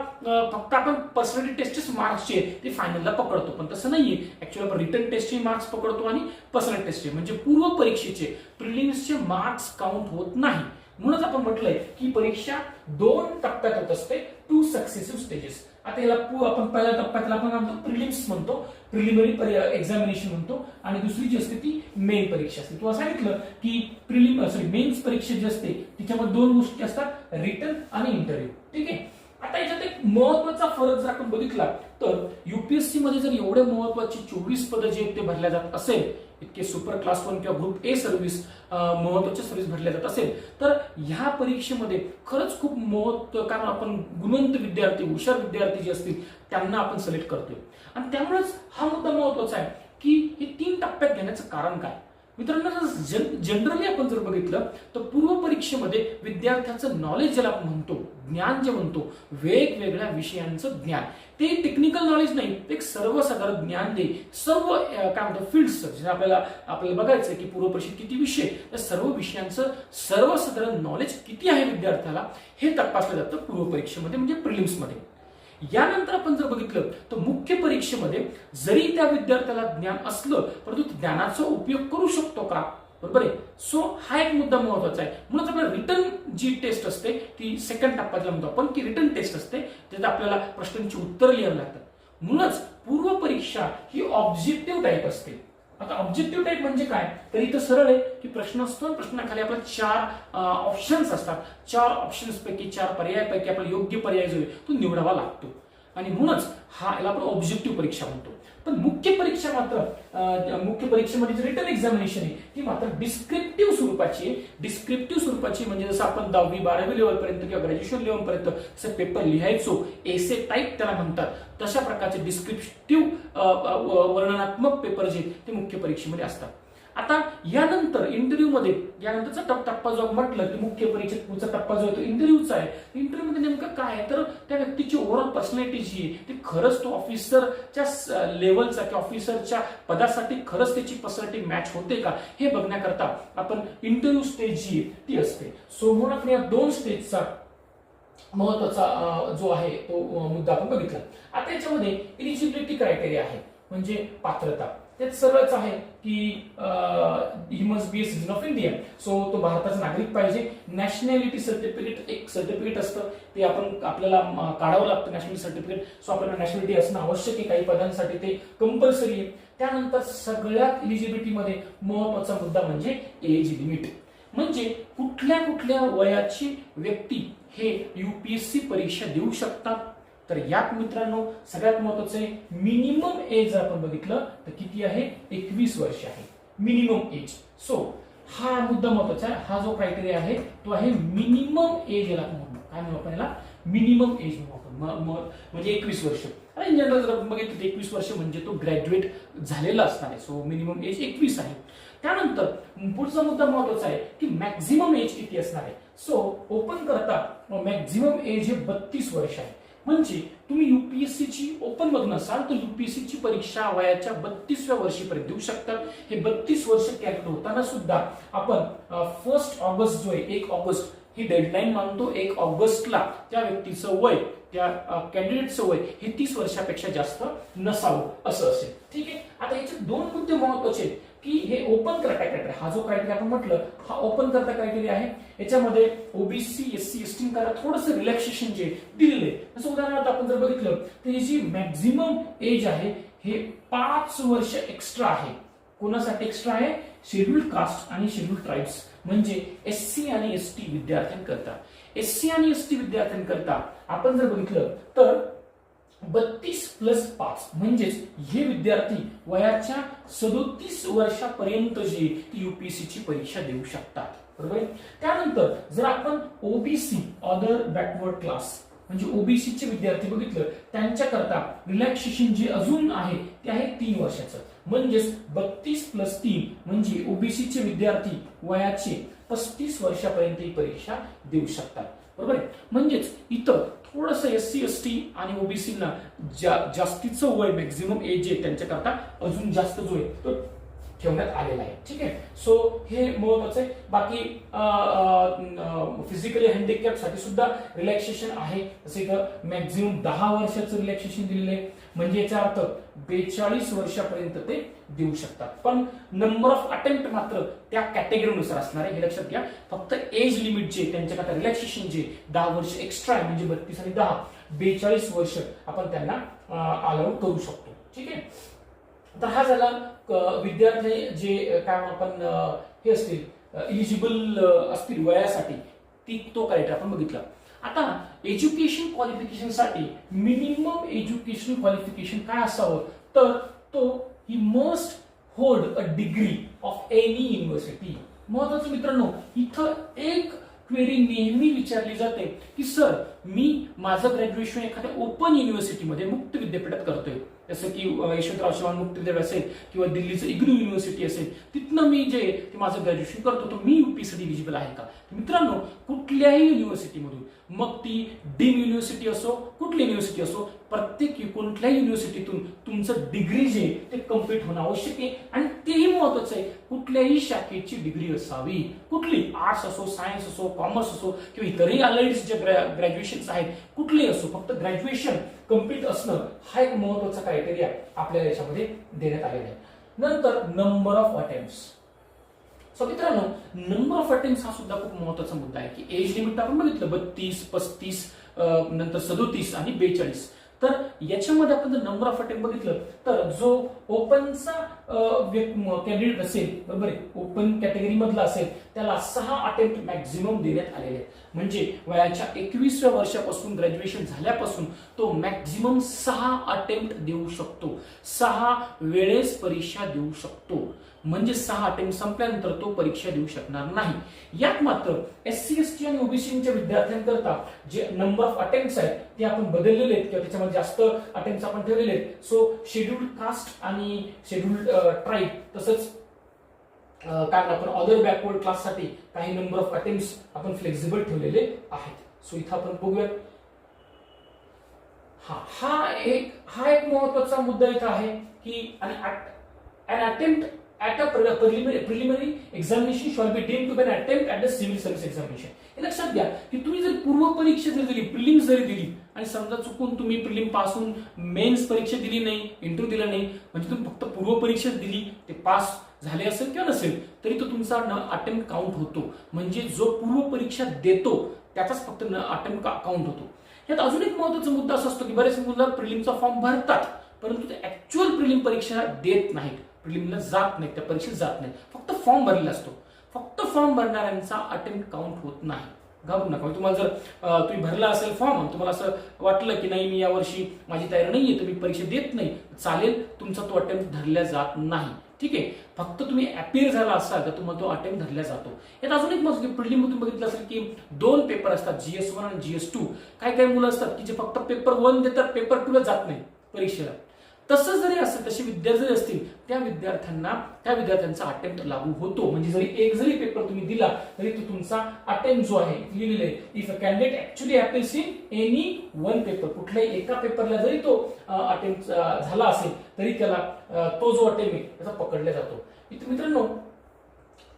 फक्त आपण पर्सनॅलिटी टेस्टचे मार्क्स जे ते फायनलला पकडतो, पण तसं नाहीये. ऍक्च्युअली आपण रिटन टेस्टचे मार्क्स पकडतो आणि पर्सनॅलिटी टेस्टचे म्हणजे पूर्व परीक्षेचे प्रिलिम्सचे मार्क्स काउंट होत नाही. म्हणूनच आपण म्हटलंय की परीक्षा 2 टप्प्यात होत असते, 2 सक्सेसिव्ह स्टेजेस. आता याला आपण पहिल्या टप्प्यातला आपण म्हणतो प्रिलिम्स म्हणतो, प्रिलिमिनरी एक्झामिनेशन म्हणतो, आणि दुसरी जी असते ती मेन परीक्षा असते. तुला सांगितलं की मेन्स परीक्षा जी असते तिच्यामध्ये 2 गोष्टी असतात, रिटन आणि इंटरव्ह्यू. ठीक आहे. आता याच्यात एक महत्वाचा फरक जर आपण बघितला तर युपीएससी मध्ये जर एवढे महत्वाची 24 पदं जे ते भरल्या जात असेल, इतके सुपर क्लास 1 किंवा ग्रुप ए सर्व्हिस महत्वाच्या सर्व्हिस भरल्या जात असेल, तर ह्या परीक्षेमध्ये खरंच खूप महत्व, कारण आपण गुणवंत विद्यार्थी, हुशार विद्यार्थी जे असतील त्यांना आपण सिलेक्ट करतोय. आणि त्यामुळेच हा मुद्दा महत्वाचा आहे की हे 3 टप्प्यात घेण्याचं कारण काय. मित्रांनो, जनरली आपण जर बघितलं तर पूर्व परीक्षेमध्ये विद्यार्थ्याचं नॉलेज ज्याला आपण म्हणतो, ज्ञान जे म्हणतो, वेगवेगळ्या विषयांचं ज्ञान, ते टेक्निकल नॉलेज नाही, ते एक सर्वसाधारण ज्ञान दे. सर्व काय म्हणतो फील्ड्सचं, जे आपल्याला बघायचं की पूर्व परीक्षेत किती विषय, त्या सर्व विषयांचं सर्वसाधारण नॉलेज किती आहे विद्यार्थ्याला हे तपासलं जातं पूर्व परीक्षेमध्ये म्हणजे प्रिलिम्समध्ये. यानंतर आपण जर बघितलं तर मुख्य परीक्षेमध्ये जरी त्या विद्यार्थ्याला ज्ञान असलं परंतु ज्ञानाचा उपयोग करू शकतो का, बरोबर आहे. सो हा एक मुद्दा महत्वाचा आहे. म्हणून आपल्याला रिटन जी टेस्ट असते ती सेकंड टप्प्यातला म्हणतो आपण की रिटन टेस्ट असते, त्यात आपल्याला प्रश्नांची उत्तरं लिहावी लागतात. म्हणूनच पूर्व परीक्षा ही ऑब्जेक्टिव्ह टाईप असते. आता ऑब्जेक्टिव्ह टाईप म्हणजे काय, तर इथं सरळ आहे की प्रश्न असतो, प्रश्नाखाली आपल्याला 4 ऑप्शन्स असतात. 4 ऑप्शन्स पैकी 4 पर्यायापैकी आपल्याला योग्य पर्याय जो आहे तो निवडावा लागतो, आणि म्हणूनच याला आपण ऑब्जेक्टिव्ह परीक्षा म्हणतो. पण मुख्य परीक्षा मात्र, मुख्य परीक्षेमध्ये रिटन एक्झामिनेशन आहे ती मात्र डिस्क्रिप्टिव्ह स्वरूपाची आहे. डिस्क्रिप्टिव्ह स्वरूपाची म्हणजे जसं आपण 10वी 12वी लेवल पर्यंत किंवा ग्रॅज्युएशन लेवल पर्यंत जसं पेपर लिहायचो, एसे टाईप त्याला म्हणतात, तशा प्रकारचे डिस्क्रिप्टिव्ह वर्णनात्मक पेपर जे ते मुख्य परीक्षेमध्ये असतात. आता यानंतर इंटरव्ह्यू मध्ये, यानंतरचा टप्पा जो म्हटलं की मुख्य परीक्षेत पुढचा टप्पा जो आहे तो इंटरव्ह्यूचा आहे. इंटरव्ह्यू मध्ये नेमकं काय आहे, तर त्या व्यक्तीची ओव्हरऑल पर्सनॅलिटी जी आहे ती खरंच तो ऑफिसरच्या लेवलचा किंवा ऑफिसरच्या पदासाठी खरंच त्याची पर्सनॅलिटी मॅच होते का हे बघण्याकरता आपण इंटरव्ह्यू स्टेज जी आहे ती असते. सो म्हणून आपण या 2 स्टेजचा महत्वाचा जो आहे तो मुद्दा आपण बघितला. आता याच्यामध्ये इलिजिबिलिटी क्रायटेरिया आहे म्हणजे पात्रता. ते सरळच आहे की he must be a citizen of India, so तो भारताचा नागरिक पाहिजे. नॅशनॅलिटी सर्टिफिकेट एक सर्टिफिकेट असतं, ते आपल्याला काढावं लागतं नॅशनॅलिटी सर्टिफिकेट. सो आपल्याला नॅशनॅलिटी असणं आवश्यक आहे, काही पदांसाठी ते कंपल्सरी आहे. त्यानंतर सगळ्यात इलिजिबिलिटीमध्ये महत्वाचा मुद्दा म्हणजे एज लिमिट, म्हणजे कुठल्या वयाची व्यक्ती हे युपीएससी परीक्षा देऊ शकतात. तर यात मित्रांनो सगळ्यात महत्वाचं आहे मिनिमम एज जर आपण बघितलं तर किती आहे, 21 वर्ष आहे मिनिमम एज. सो हा मुद्दा महत्वाचा आहे. हा जो क्रायटेरिया आहे तो आहे मिनिमम एज. याला म्हणू काय म्हणू आपण, याला मिनिमम एज म्हणू आपण, म्हणजे 21 वर्ष. आणि इन जनरल जर आपण बघितलं तर 21 वर्ष म्हणजे तो ग्रॅज्युएट झालेला असणार आहे. सो मिनिमम एज 21 आहे. त्यानंतर पुढचा मुद्दा महत्वाचा आहे की मॅक्झिमम एज किती असणार आहे. सो ओपन करता मॅक्झिमम एज हे 32 वर्ष आहे. म्हणजे तुम्ही युपीएससी ची ओपन मधून असाल तर युपीएससी ची परीक्षा वयाच्या 32व्या वर्षीपर्यंत देऊ शकतात. हे 32 वर्ष कॅल्क्युलेट होताना सुद्धा आपण 1 ऑगस्ट जो आहे 1 ऑगस्ट ही डेडलाईन मानतो. 1 ऑगस्टला त्या व्यक्तीचं वय, त्या कॅन्डिडेटचं वय हे 30 वर्षापेक्षा जास्त नसावं असं असेल. ठीक आहे. आता याचे 2 मुद्दे महत्वाचे आहेत की हे ओपन करता क्रायटेरिया, हा जो क्रायटेरिया आपण म्हटलं हा ओपन करता क्रायटेरिया आहे. याच्यामध्ये ओबीसी एससी एसटी करा थोडंसं रिलॅक्सेशन जे दिलेलं आहे. जसं उदाहरणार्थ आपण जर बघितलं तर ही जी मॅक्झिमम एज आहे हे 5 वर्ष एक्स्ट्रा आहे. कोणासाठी एक्स्ट्रा आहे, शेड्यूल्ड कास्ट आणि शेड्यूल्ड ट्राईब्स म्हणजे एससी आणि एसटी विद्यार्थ्यांकरता. एससी आणि एसटी विद्यार्थ्यांकरता आपण जर बघितलं तर 32 + 5 म्हणजेच हे विद्यार्थी वयाच्या 37 वर्षापर्यंत जी युपीएससी ची परीक्षा देऊ शकतात. बरोबर. त्यानंतर जर आपण ओबीसी अदर बॅकवर्ड क्लास म्हणजे ओबीसी चे विद्यार्थी बघितलं त्यांच्याकरता रिलॅक्सेशन जे अजून आहे ते आहे 3 वर्षाचं. म्हणजेच 32 + 3 म्हणजे ओबीसी चे विद्यार्थी वयाचे 35 वर्षापर्यंत ही परीक्षा देऊ शकतात. बरोबर आहे. म्हणजेच इथं थोडंसं SC ST आणि ओबीसीना जास्तीचं वय मॅक्झिमम एज आहे त्यांच्याकरता अजून जास्त जो आहे तो ठेवण्यात आलेला आहे. ठीक आहे. सो हे महत्वाचं आहे. बाकी फिजिकली हँडिकॅप साठी सुद्धा रिलॅक्सेशन आहे. जसे इथं मॅक्झिमम 10 वर्षाचं रिलॅक्सेशन दिलेलं आहे. म्हणजे याचा अर्थ 42 वर्षापर्यंत ते देऊ शकतात. पण नंबर ऑफ अटेम्प्ट मात्र त्या कॅटेगरीनुसार असणार आहे, हे लक्षात घ्या. फक्त एज लिमिट जे त्यांच्याकरता रिलॅक्सेशन जे 10 वर्ष एक्स्ट्रा आहे, म्हणजे 32 आणि 10 42 वर्ष आपण त्यांना अलाउ करू शकतो. ठीक आहे. तर हा झाला विद्यार्थी जे काय आपण हे असतील इलिजिबल असतील वयासाठी तो क्रायटेरिया आपण बघितला. आता एज्युकेशन क्वालिफिकेशन साठी मिनिमम एज्युकेशन क्वालिफिकेशन काय असावं, तर तो he must hold a degree of any university. महत्वाचं मित्रांनो, इथं एक क्वेरी नेहमी विचारली जाते की सर मी माझं ग्रॅज्युएशन एखाद्या ओपन युनिव्हर्सिटीमध्ये मुक्त विद्यापीठात करतोय, जसं की यशवंतराव चव्हाण मुक्त विद्यापीठ असेल किंवा दिल्लीचं इग्नू युनिव्हर्सिटी असेल, तिथनं मी जे माझं ग्रॅज्युएशन करतो तो मी UPSC इलिजिबल आहे का. मित्रांनो, कुठल्याही युनिव्हर्सिटीमधून, मग ती डीम युनिव्हर्सिटी असो कुठली युनिव्हर्सिटी असो, प्रत्येक कोणत्याही युनिव्हर्सिटीतून तुमचं डिग्री जे ते कम्प्लीट होणं आवश्यक आहे. आणि तेही महत्वाचं आहे, कुठल्याही शाखेची डिग्री असावी. कुठली, आर्ट्स असो, सायन्स असो, कॉमर्स असो किंवा इतरही अलाइड जे ग्रॅज्युएशन आहेत कुठले असो, फक्त ग्रॅज्युएशन कम्प्लीट असणं हा एक महत्वाचा क्रायटेरिया आपल्याला याच्यामध्ये देण्यात आलेला आहे. नंतर नंबर ऑफ अटेम्प्ट्स. सो मित्रांनो, नंबर ऑफ अटेम्प्ट्स हा सुद्धा खूप महत्वाचा मुद्दा आहे की एज लिमिट आपण बघितलं 32, 35, नंतर 37 आणि 42. तर याच्यामध्ये आपण जर नंबर ऑफ अटेम्प्ट बघितलं तर जो ओपनचा कॅन्डिडेट असेल, बरोबर आहे, ओपन कॅटेगरी मधला असेल, त्याला 6 अटेम्प्ट मॅक्झिमम देण्यात आलेले आहेत. म्हणजे वयाच्या 21व्या वर्षापासून ग्रॅज्युएशन झाल्यापासून तो मॅक्झिमम 6 अटेम्प्ट देऊ शकतो, 6 वेळेस परीक्षा देऊ शकतो. म्हणजे 6 अटेम्प्ट संपल्यानंतर तो परीक्षा देऊ शकणार नाही. यात मात्र SC ST आणि ओबीसीच्या विद्यार्थ्यांकरता जे नंबर ऑफ अटेम्प्ट्स आहेत ते आपण बदललेले आहेत किंवा त्याच्यामध्ये जास्त अटेम्प्ट्स आपण ठेवलेले आहेत. सो शेड्यूल्ड कास्ट आणि शेड्यूल्ड ट्राईब, तसंच काय आपण अदर बॅकवर्ड क्लास साठी काही नंबर ऑफ अटेम्प्ट्स आपण फ्लेक्झिबल ठेवलेले आहेत. सो इथं आपण बघूयात. हा एक महत्वाचा मुद्दा इथं आहे की an attempt at a preliminary examination shall be deemed to be an attempt at the civil service examination. हे लक्षात घ्या की तुम्ही जर पूर्व परीक्षा जरी दिली, प्रिलिम्स जरी दिली आणि समजा चुकून तुम्ही प्रिलिम पासून मेन्स परीक्षा दिली नाही, इंटरव्ह्यू दिला नाही, म्हणजे तुम्ही फक्त पूर्व परीक्षा दिली, ते पास झाले असेल किंवा नसेल तरी तो तुमचा अटेम्प्ट काउंट होतो. म्हणजे जो पूर्व परीक्षा देतो त्याचाच फक्त अटेम्प्ट काउंट होतो. यात अजून एक महत्त्वाचा मुद्दा असा असतो की बरेच मुलं प्रिलिमचा फॉर्म भरतात परंतु ते ऍक्च्युअल प्रिलिम परीक्षा देत नाहीत, प्रिलिमला जात नाहीत, त्या परीक्षेत जात नाहीत, फक्त फॉर्म भरलेला असतो. फक्त फॉर्म भरणाऱ्यांचा अटेम्प्ट काउंट होत नाही. घाबरू नका. तुम्हाला जर तुम्ही भरला असेल फॉर्म, तुम्हाला असं वाटलं की नाही मी यावर्षी माझी तयारी नाहीये तर मी परीक्षा देत नाही, चालेल, तुमचा तो अटेम्प्ट धरला जात नाही. ठीक आहे. फक्त तुम्ही अपीयर झाला असाल तर तुम्हाला तो अटेम्प्ट धरला जातो. यात अजून एक मस्त प्रिलिम मध्ये बघितलं असेल की 2 पेपर असतात, GS1 आणि GS2. काही मुलं असतात की जे फक्त पेपर 1 देतात, पेपर 2 ला जात नाही परीक्षेला. तसं जरी असेल, तसे विद्यार्थी जरी असतील, त्या विद्यार्थ्यांचा अटेम्प्ट लागू होतो. म्हणजे जरी एक जरी पेपर तुम्ही दिला तरी तो तुमचा अटेम्प्ट जो आहे लिहिलेला आहे, if a candidate actually appears in any 1 paper, कुठल्याही एका पेपरला जरी तो अटेम्प्ट झाला असेल तरी त्याला तो जो अटेम्प्ट आहे त्याचा पकडला जातो. मित्रांनो,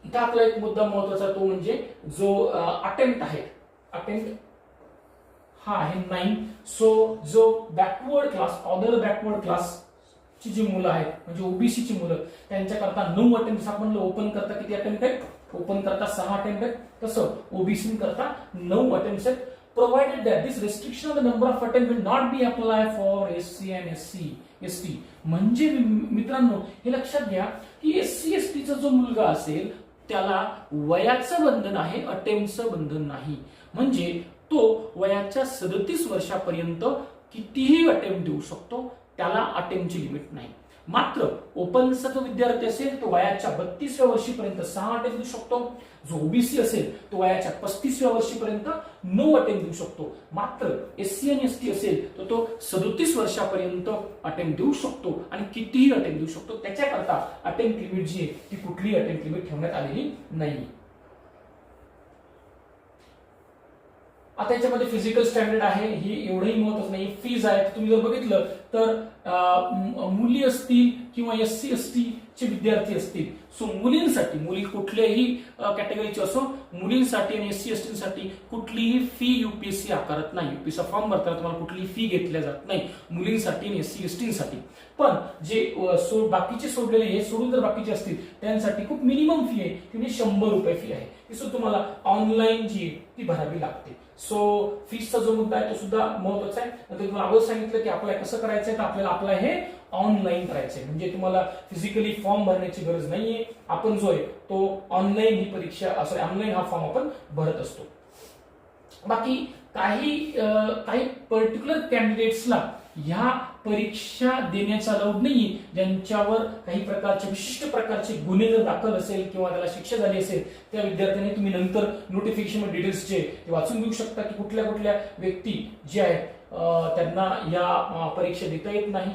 इथं आपला एक मुद्दा महत्वाचा तो म्हणजे जो अटेम्प्ट आहे, अटेम्प्ट हा आहे 9. सो जो backward class, other backward class ची जी मुलं आहेत म्हणजे ओबीसी ची मुलं, त्यांच्याकरता 9 अटेम्प्ट. आपण ओपन करता किती अटेम्प्ट आहेत? ओपन करता 6 अटेम्प्ट आहेत, तसं ओबीसी करता 9 अटेम्प्ट आहेत. Provided that this restriction of the number of attempt will not be apply for SC and SC. म्हणजे मित्रांनो हे लक्षात घ्या की SC ST चा जो मुलगा असेल त्याला वयाचं बंधन आहे, अटेम्प्टचं बंधन नाही. म्हणजे तो वयाच्या 37 वर्षापर्यंत कितीही अटेम्प्ट देऊ शकतो, त्याला अटेम्प्टची लिमिट नाही. मात्र ओपनचा जो विद्यार्थी असेल तो वयाच्या 32व्या वर्षीपर्यंत 6 अटेम्प्ट देऊ शकतो. जो ओबीसी असेल तो वयाच्या 35व्या वर्षीपर्यंत 9 अटेम्प्ट देऊ शकतो. मात्र SC आणि ST असेल तर तो 37 वर्षापर्यंत अटेम्प्ट देऊ शकतो आणि कितीही अटेम्प्ट देऊ शकतो. त्याच्याकरता अटेम्प्ट लिमिट जी आहे ती कुठलीही अटेम्प्ट लिमिट ठेवण्यात आलेली नाही. आता याच्यामध्ये फिजिकल स्टँडर्ड आहे, ही एवढंही महत्वाचं नाही. फीज आहे, तुम्ही जर बघितलं तर मुली असतील किंवा SC ST चे विद्यार्थी असतील, सो मुलींसाठी, मुली कुठल्याही कॅटेगरीचे असो, मुलींसाठी आणि SC ST साठी कुठलीही फी UPSC आकारत नाही. UPSC फॉर्म भरताना तुम्हाला कुठलीही फी घेतल्या जात नाही मुलींसाठी आणि SC ST साठी. पण जे बाकीचे सोडलेले, हे सोडून जर बाकीचे असतील त्यांसाठी खूप मिनिमम फी आहे, ती म्हणजे 100 रुपये फी आहे. ती सुद्धा तुम्हाला ऑनलाईन जी ती भरावी लागते. सो फीसचा जो मुद्दा आहे तो सुद्धा महत्वाचा आहे. तुम्हाला अगोदर सांगितलं की अप्लाय कसं करायचंय, तर आपल्याला अप्लाय हे ऑनलाईन करायचंय, म्हणजे तुम्हाला फिजिकली फॉर्म भरण्याची गरज नाहीये. आपण जो आहे तो ऑनलाईन ही परीक्षा असं, ऑनलाईन हा फॉर्म आपण भरत असतो. बाकी काही पर्टिक्युलर कॅन्डिडेट्सला ह्या परीक्षा देण्याचा अलाउड नाहीये, ज्यांच्यावर काही प्रकारचे विशिष्ट प्रकारचे गुन्हे जर दाखल असेल किंवा त्याला शिक्षा झाली असेल, त्या विद्यार्थ्यांनी तुम्ही नंतर नोटिफिकेशन डिटेल्स जे वाचून घेऊ शकता की कुठल्या कुठल्या व्यक्ती जे आहेत त्यांना या परीक्षा देता येत नाही.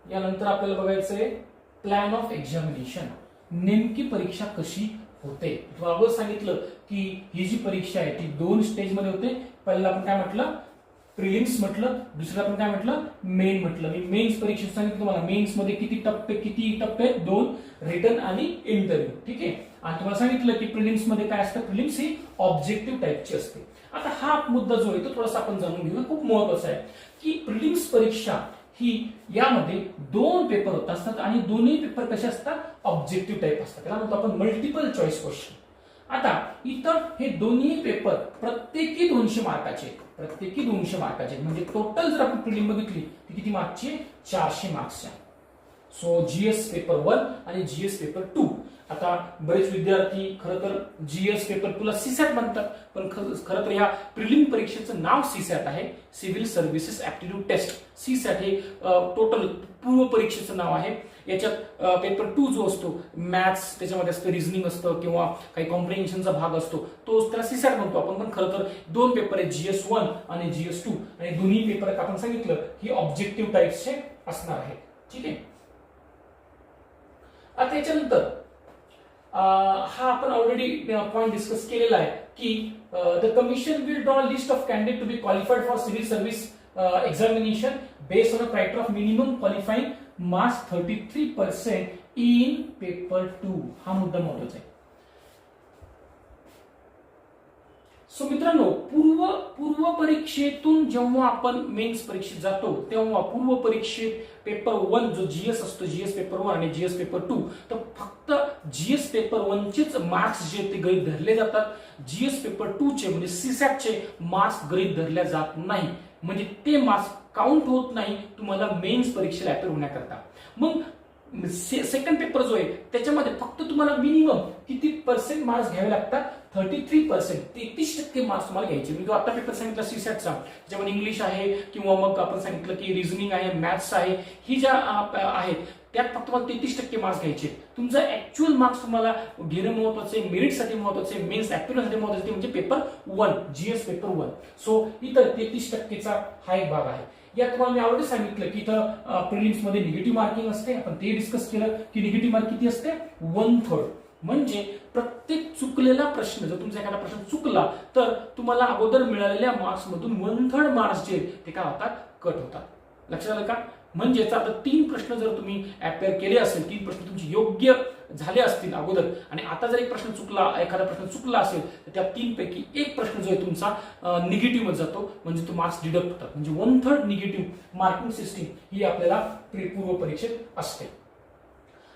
यानंतर आपल्याला बघायचंय प्लॅन ऑफ एक्झामिनेशन. नेमकी परीक्षा कशी होते. तुम्हाला अगोदर सांगितलं की ही जी परीक्षा आहे ती 2 स्टेजमध्ये होते. पहिला आपण काय म्हटलं, प्रिलिम्स म्हटलं, दुसरं आपण काय म्हटलं, मेन म्हटलं. मी मेन्स परीक्षा सांगितलं तुम्हाला. मेन्स मध्ये किती टप्पे 2, रिटन आणि इंटरव्ह्यू. ठीक आहे. आणि तुम्हाला सांगितलं की प्रिलिम्स मध्ये काय असतं, प्रिलिम्स ही ऑब्जेक्टिव्ह टाईपची असते. आता हा मुद्दा जो आहे तो थोडासा आपण जाणून घेऊया, खूप महत्वाचा आहे की प्रिलिम्स परीक्षा ही यामध्ये 2 पेपर होत असतात आणि दोन्ही पेपर कसे असतात, ऑब्जेक्टिव्ह टाईप असतात. त्याला म्हणतो आपण मल्टिपल चॉईस क्वेश्चन. आता इतर हे दोन्ही पेपर प्रत्येकी 200 मार्काचे, म्हणजे टोटल जर आपण प्रिलिम बघितली ती किती मार्कची, 400 मार्क्सच्या. सो GS पेपर 1 आणि GS पेपर 2. आता बरेच विद्यार्थी खरं तर GS पेपर 2 ला CSAT म्हणतात, पण खरं तर या प्रिलिम परीक्षेचं नाव CSAT आहे, civil services aptitude test. CSAT हे टोटल पूर्व परीक्षेचं नाव आहे. याच्यात पेपर 2 जो असतो, मॅथ्स त्याच्यामध्ये असतं, रिझनिंग असतं किंवा काही कॉम्प्रिहेन्शनचा भाग असतो, तो त्याला CSAT म्हणतो आपण. पण खरं तर 2 पेपर आहेत, GS 1 आणि GS 2, आणि दोन्ही पेपर आपण सांगितलं की ऑब्जेक्टिव्ह टाईप्सचे असणार आहे. ठीक आहे. आता याच्यानंतर हा आपण ऑलरेडी पॉइंट डिस्कस केलेला आहे की the commission will draw list of candidate to be qualified for civil service examination based on a criteria of minimum qualifying marks 33% in paper 2. हा मुद्दा महत्वाचा आहे. सो मित्रांनो, पूर्व परीक्षेतून जेव्हा आपण मेन्स परीक्षेत जातो तेव्हा पूर्व परीक्षेत पेपर 1 जो GS असतो, GS पेपर 1 आणि GS पेपर 2, तर फक्त GS पेपर 1 चेच मार्क्स जे ते गृहीत धरले जातात. GS पेपर 2 चे म्हणजे CSAT चे मार्क्स गृहीत धरले जात नाही, म्हणजे ते मार्क्स काउंट होत नाही तुम्हाला मेन्स परीक्षेला अपिअर होण्याकरता. मग सेकंड पेपर जो आहे त्याच्यामध्ये फक्त तुम्हाला मिनिमम किती % मार्क्स घ्यावे लागतात, 33%, 33% मार्क्स तुम्हाला घ्यायचे. मी जो आता पेपर सांगितला CSATचा, ज्यामध्ये इंग्लिश आहे किंवा मग आपण सांगितलं की रिझनिंग आहे, मॅथ्स आहे, ही ज्या आहेत त्यात फक्त तुम्हाला 33% मार्क्स घ्यायचे. तुमचा ऍक्च्युअल मार्क्स तुम्हाला घेणं महत्वाचं आहे, मेरिटसाठी महत्वाचं आहे, मेन्स ऍप्टिट्यूडसाठी महत्वाचं आहे, म्हणजे पेपर 1, GS पेपर 1. सो इथं 33%चा हा एक भाग आहे. यात तुम्हाला मी ऑलरेडी सांगितलं की इथं प्रिलिम्स मध्ये निगेटिव्ह मार्किंग असते. आपण ते डिस्कस केलं की निगेटिव्ह मार्क किती असते, 1/3. म्हणजे प्रत्येक चुकलेला प्रश्न, जर तुमचा एखादा प्रश्न चुकला तर तुम्हाला अगोदर मिळालेल्या मार्क्स मधून 1/3 मार्क्स जे ते काय होतात, कट होतात. लक्षात आलं का? म्हणजे आता 3 प्रश्न जर तुम्ही अपेअर केले असेल, 3 प्रश्न तुमचे योग्य झाले असतील अगोदर, आणि आता जर एखादा प्रश्न चुकला असेल तर त्या 3 पैकी 1 प्रश्न जो आहे तुमचा निगेटिव्ह मध्ये जातो, म्हणजे तो मार्क्स डिडक्ट होतात. म्हणजे 1/3 निगेटिव्ह मार्किंग सिस्टीम ही आपल्याला पूर्व परीक्षेत असते.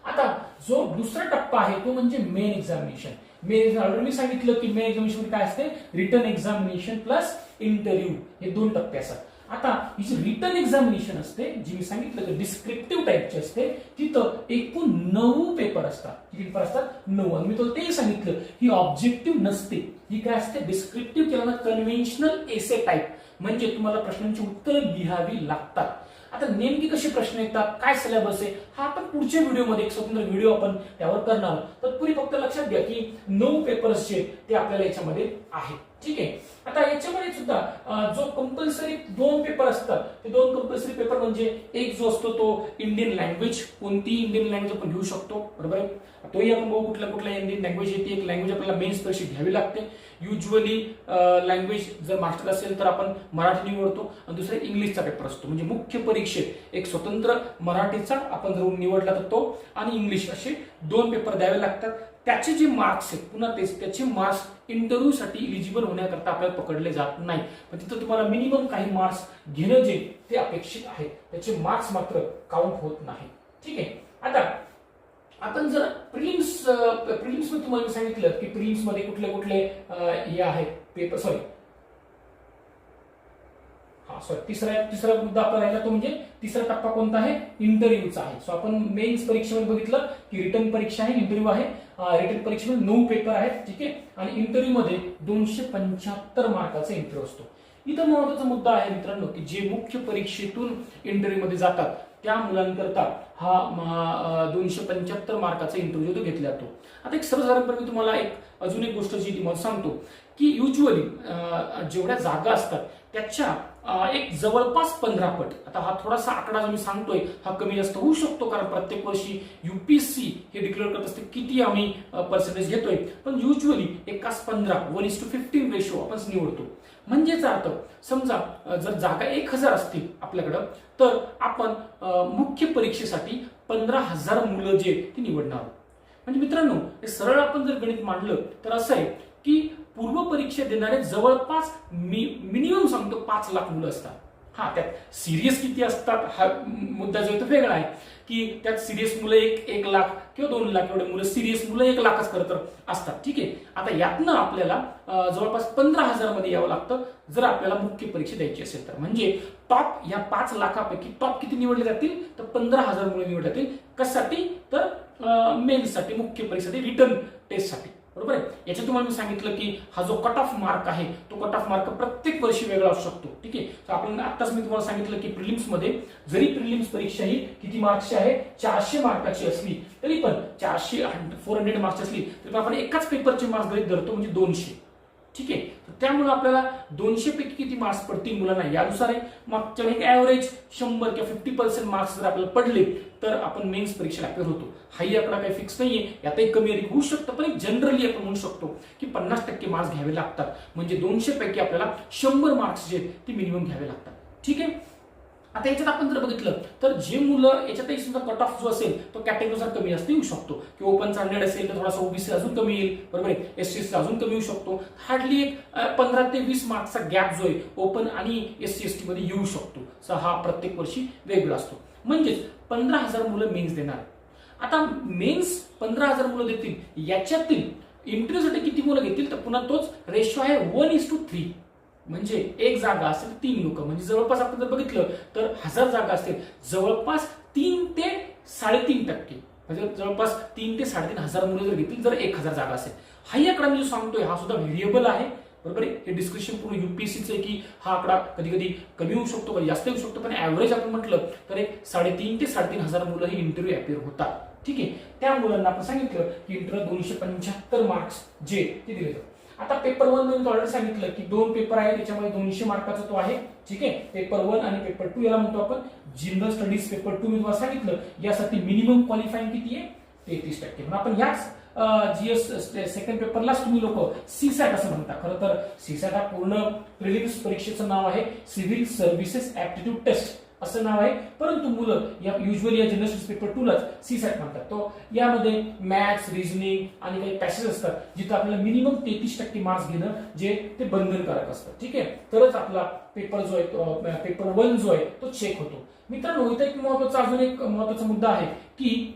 आता जो दुसरा टप्पा आहे तो म्हणजे मेन एक्झामिनेशन. ऑलरेडी मी सांगितलं की मेन एक्झामिनेशन काय असते, रिटन एक्झामिनेशन प्लस इंटरव्ह्यू, हे 2 टप्पे असतात. आता ही जी रिटन एक्झामिनेशन असते, जी मी सांगितलं की डिस्क्रिप्टिव्ह टाईपची असते, तिथं एकूण 9 पेपर असतात. किती पेपर असतात, 9. आणि मी तुला ते सांगितलं ही ऑब्जेक्टिव्ह नसते, ही काय असते, डिस्क्रिप्टिव्ह किंवा कन्व्हेन्शनल एसे टाईप, म्हणजे तुम्हाला प्रश्नांची उत्तरं लिहावी लागतात. आता नेमकी कसे प्रश्न येतात, काय सिलेबस आहे, हा आपण पुढच्या व्हिडिओमध्ये एक स्वतंत्र व्हिडिओ आपण त्यावर करणार. तत्पूर्वी फक्त लक्षात घ्या की 9 पेपर्स जे ते आपल्याला याच्यामध्ये आहेत. ठीक आहे. आता याच्यामध्ये सुद्धा जो कंपल्सरी 2 पेपर असतात, ते 2 कंपल्सरी पेपर म्हणजे एक जो असतो तो इंडियन लँग्वेज, कोणती इंडियन लँग्वेज आपण घेऊ शकतो, बरोबर आहे. तोही आपण बघू कुठल्या कुठल्या इंडियन लँग्वेज येते. एक लँग्वेज आपल्याला मेन्स परीक्षेत घ्यावी लागते. युजली लँग्वेज जर मास्टर असेल तर आपण मराठी निवडतो आणि दुसरा इंग्लिशचा पेपर असतो. म्हणजे मुख्य परीक्षेत एक स्वतंत्र मराठीचा आपण जर निवडला तर तो आणि इंग्लिश असे 2 पेपर द्यावे लागतात. त्याचे जे मार्क्स आहेत पुन्हा तेच त्याचे मार्क्स इंटरव्ह्यूसाठी इलिजिबल होण्याकरता आपल्याला पकडले जात नाही. पण तिथं तुम्हाला मिनिमम काही मार्क्स घेणं जे ते अपेक्षित आहे, त्याचे मार्क्स मात्र काउंट होत नाही. ठीक आहे. आता आपण जर प्रिलिम्स मध्ये तुम्हाला सांगितलं की प्रिलिम्स मध्ये कुठले कुठले हे आहेत पेपर, तिसरा मुद्दा आपला राहिला तो म्हणजे तिसरा टप्पा कोणता आहे, इंटरव्ह्यूचा आहे. सो आपण मेन्स परीक्षेमध्ये बघितलं की रिटर्न परीक्षा आहे, इंटरव्ह्यू आहे. रिटर्न परीक्षेमध्ये 9 पेपर आहेत, ठीक आहे. आणि इंटरव्ह्यू मध्ये 275 मार्काचा इंटरव्ह्यू असतो. इथं महत्वाचा मुद्दा आहे मित्रांनो की जे मुख्य परीक्षेतून इंटरव्ह्यू मध्ये जातात त्या मुलांकरता हा 275 मार्काचा इंटरव्ह्यू तो घेतला जातो. आता एक सर्वसाधारणपणे तुम्हाला अजून एक गोष्ट जी मला सांगतो की युजली जेवढ्या जागा असतात त्याच्या एक जवळपास 15 पट. आता हा थोडासा आकडा जो मी सांगतोय हा कमी जास्त होऊ शकतो, कारण प्रत्येक वर्षी युपीएससी हे डिक्लेअर करत असते किती आम्ही पर्सेंटेज घेतोय. पण युजली 1:15 1:15 रेशो आपण निवडतो. म्हणजेच अर्थ समजा जर जागा 1000 असतील आपल्याकडं तर आपण मुख्य परीक्षेसाठी 15,000 मुलं जे ती निवडणार. म्हणजे मित्रांनो हे सरळ आपण जर गणित मांडलं तर असं आहे की पूर्व परीक्षा देणारे जवळपास मिनिमम सांगतो 5 लाख मुलं असतात. हा त्यात सिरियस किती असतात हा मुद्दा जो आहे तो वेगळा आहे की त्यात सिरियस मुलं 1 लाख किंवा 2 लाख एवढे मुलं, सिरियस मुलं 1 लाखच खरं तर असतात. ठीक आहे. आता यातनं आपल्याला जवळपास 15,000 मध्ये यावं लागतं जर आपल्याला मुख्य परीक्षा द्यायची असेल तर. म्हणजे टॉप या 5 लाखापैकी टॉप किती निवडले जातील तर 15,000 मुलं निवडले जातील. कशासाठी तर मेन्ससाठी, मुख्य परीक्षेसाठी, रिटर्न टेस्टसाठी, बरोबर आहे. याच्यात तुम्हाला मी सांगितलं की हा जो कट ऑफ मार्क आहे तो कट ऑफ मार्क प्रत्येक वर्षी वेगळा असू शकतो. ठीक आहे. तर आपण आताच मी तुम्हाला सांगितलं की प्रिलिम्स मध्ये जरी प्रिलिम्स परीक्षा ही किती मार्क्सची आहे 400 मार्काची असली तरी पण 400 मार्क्स असली तरी आपण एकाच पेपरचे मार्क्स गृहीत धरतो म्हणजे 200. ठीक आहे. त्यामुळे आपल्याला 200 पैकी किती मार्क्स पडतील मुलांना यानुसार आहे. मागच्या एक ऍव्हरेज 100 किंवा 50% मार्क्स जर आपल्याला पडले तर आपण मेन्स परीक्षेला अपेअर होतो. हाही आकडा काही फिक्स नाहीये, यातही कमी अधिक होऊ शकतं, पण जनरली आपण म्हणू शकतो की 50% मार्क्स घ्यावे लागतात. म्हणजे 200 पैकी आपल्याला 100 मार्क्स जे ते मिनिमम घ्यावे लागतात. ठीक आहे. आता याच्यात आपण जर बघितलं तर जे मुलं याच्यातही सुद्धा कट ऑफ जो असेल तो कॅटेगरीनुसार कमी जास्त येऊ शकतो. किंवा ओपनचा 100 असेल तर थोडासा ओबीसी अजून कमी येईल, बरोबर आहे. एससी अजून कमी येऊ शकतो. हार्डली एक 15 ते 20 मार्क्सचा गॅप जो आहे ओपन आणि एससी एसटी मध्ये येऊ शकतो. सो हा प्रत्येक वर्षी वेगळा असतो. म्हणजेच 15,000 मुलं मेन्स देणार. आता मेन्स 15,000 मुलं देतील, याच्यातील इंटरव्ह्यूसाठी किती मुलं घेतील तर पुन्हा तोच रेशो आहे 1:3. म्हणजे एक जागा असेल 3 लोक. म्हणजे जवळपास आपण जर बघितलं तर 1000 जागा असतील जवळपास 3 ते 3.5%. म्हणजे जवळपास 3 ते 3.5 मुलं जर घेतील जर 1000 जागा असेल. हाही आकडा मी जो सांगतोय हा सुद्धा व्हेरिएबल आहे, बरोबर आहे. हे डिस्क्रिप्शन पूर्ण युपीएससीचं आहे की हा आकडा कधी कधी कमी होऊ शकतो, कधी जास्त होऊ शकतो, पण ऍव्हरेज आपण म्हटलं तर एक 3.5 ते 3.5 मुलं ही इंटरव्ह्यू अपेअर होतात. ठीक आहे. त्या मुलांना आपण सांगितलं की इंटरव्ह्यू 275 मार्क्स जे ते दिले जातात. आता पेपर 1 मध्ये ऑलरेडी सांगितलं की 2 पेपर आहे, त्याच्यामध्ये 200 मार्काचा तो आहे. ठीक आहे. पेपर 1 आणि पेपर 2 याला म्हणतो आपण जनरल स्टडीज. पेपर 2 मी तुम्हाला सांगितलं यासाठी मिनिमम क्वालिफाईंग किती आहे 33%. म्हणून आपण याच जीएस सेकंड पेपरलाच तुम्ही लोक सीसॅट असं म्हणता. खरं तर सीसॅट हा पूर्ण प्रिलिम्स परीक्षेचं नाव आहे, सिव्हिल सर्व्हिसेस ऍप्टिट्यूड टेस्ट असं नाव आहे. परंतु मुलं या युजली या जनरल स्टडीज पेपर 2 लाच सीसॅट म्हणतात. तो यामध्ये मॅथ्स, रिझनिंग आणि काही पॅसेज असतात जिथं आपल्याला मिनिमम 33% मार्क्स घेणं जे ते बंधनकारक असतं. ठीक आहे. तरच आपला पेपर जो आहे पेपर 1 जो आहे तो चेक होतो. मित्रांनो इथं एक अजून एक महत्वाचा मुद्दा आहे की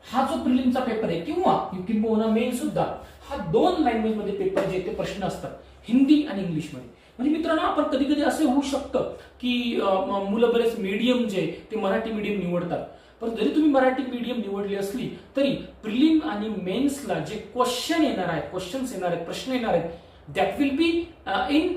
हा जो प्रिलिमचा पेपर आहे किंवा मेन सुद्धा हा 2 लँग्वेज मध्ये पेपर जे ते प्रश्न असतात, हिंदी आणि इंग्लिश मध्ये. म्हणजे मित्रांनो आपण कधी कधी असं होऊ शकतं की मुलं बरेच मीडियम जे ते मराठी मीडियम निवडतात. पण जरी तुम्ही मराठी मीडियम निवडली असली तरी प्रिलिम आणि मेन्सला जे क्वेश्चन्स येणार आहेत, प्रश्न येणार आहेत, that will be in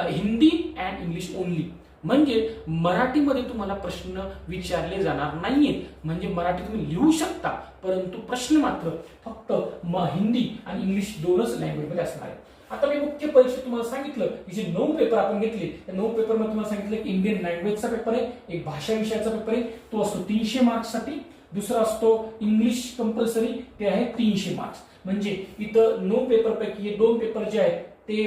Hindi and English only. म्हणजे मराठीमध्ये तुम्हाला प्रश्न विचारले जाणार नाहीयेत. म्हणजे मराठी तुम्ही लिहू शकता परंतु प्रश्न मात्र फक्त हिंदी आणि इंग्लिश 2च लँग्वेजमध्ये असणार आहेत. आता मी मुख्य परीक्षेत तुम्हाला सांगितलं की जे 9 पेपर आपण घेतले त्या 9 पेपरमध्ये तुम्हाला सांगितलं की इंडियन लँग्वेजचा पेपर आहे, एक भाषा विषयाचा पेपर आहे, तो असतो 300 मार्क्ससाठी. दुसरा असतो इंग्लिश कंपल्सरी, ते आहे 300 मार्क्स. म्हणजे इथं 9 पेपर पैकी हे 2 पेपर जे आहेत ते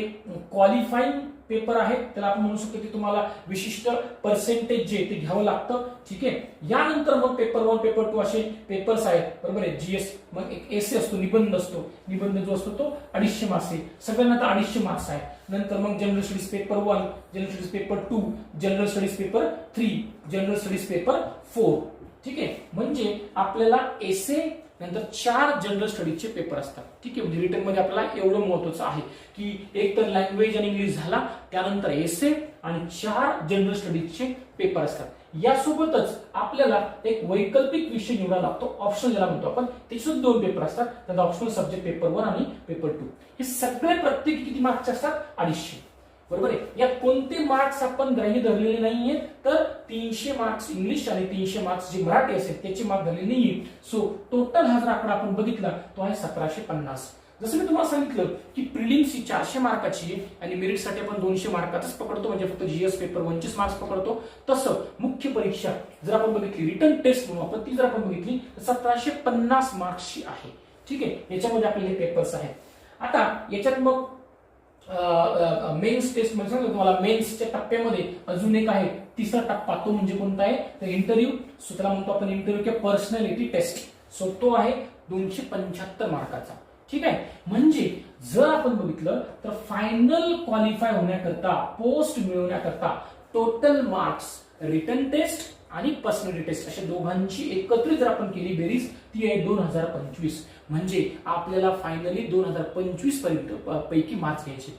क्वालिफाईंग पेपर आहेत, त्याला आपण म्हणू शकतो की तुम्हाला विशिष्ट पर्सेंटेज जे ते घ्यावं लागतं. ठीक आहे. यानंतर मग पेपर 1 पेपर 2 असे पेपर्स आहेत, बरोबर आहे. जीएस, मग एक एसे असतो, निबंध असतो. निबंध जो असतो तो 250 मार्क्स आहे, सगळ्यांना तर 250 मार्क्स आहे. नंतर मग general studies paper 1, general studies paper 2, general studies paper 3, general studies paper 4. ठीक आहे. म्हणजे आपल्याला एसे नंतर 4 जनरल स्टडीजचे पेपर असतात. ठीक आहे. म्हणजे रिटर्न मध्ये आपल्याला एवढं महत्वाचं आहे की एक तर लँग्वेज आणि इंग्लिश झाला, त्यानंतर एसे आणि 4 जनरल स्टडीजचे पेपर असतात. यासोबतच आपल्याला एक वैकल्पिक विषय निवडावा लागतो, ऑप्शनल ज्याला म्हणतो आपण. त्याचे सुद्धा 2 पेपर असतात, त्याचा ऑप्शनल सब्जेक्ट पेपर 1 आणि पेपर 2. हे सगळे प्रत्येकी किती मार्क्सचे असतात? 250. बरोबर आहे. यात कोणते मार्क्स आपण ग्राह्य धरलेले नाहीये, तर 300 मार्क्स इंग्लिश आणि 300 मार्क्स जे मराठी असेल त्याचे मार्क्स धरलेले नाहीये. सो टोटल हा जर आकडा आपण बघितला तो आहे 1750. जसं मी तुम्हाला सांगितलं की प्रिलिम्स ही 400 मार्काची आहे आणि मेरिटसाठी आपण 200 मार्काचाच पकडतो, म्हणजे फक्त जीएस पेपर 1 मार्क्स पकडतो. तसं मुख्य परीक्षा जर आपण बघितली, रिटर्न टेस्ट म्हणून आपण ती जर आपण बघितली तर 1750 मार्क्सची आहे. ठीक आहे. याच्यामध्ये आपले हे पेपर्स आहेत. आता याच्यात मग मेन्स टेस्ट म्हणजे सांगतो तुम्हाला, मेन्सच्या टप्प्यामध्ये अजून एक आहे, तिसरा टप्पा. तो म्हणजे कोणता आहे? तर इंटरव्ह्यू. सो त्याला म्हणतो आपण इंटरव्ह्यू किंवा पर्सनॅलिटी टेस्ट. सो तो आहे 275 मार्काचा. ठीक आहे. म्हणजे जर आपण बघितलं तर फायनल क्वालिफाय होण्याकरता, पोस्ट मिळवण्याकरता टोटल मार्क्स रिटन टेस्ट आणि पर्सनॅलिटी टेस्ट अशा दोघांची एकत्रित जर आपण केली बेरीज, ती आहे 2025. म्हणजे आपल्याला फायनली 2025 पैकी मार्क्स घ्यायचे.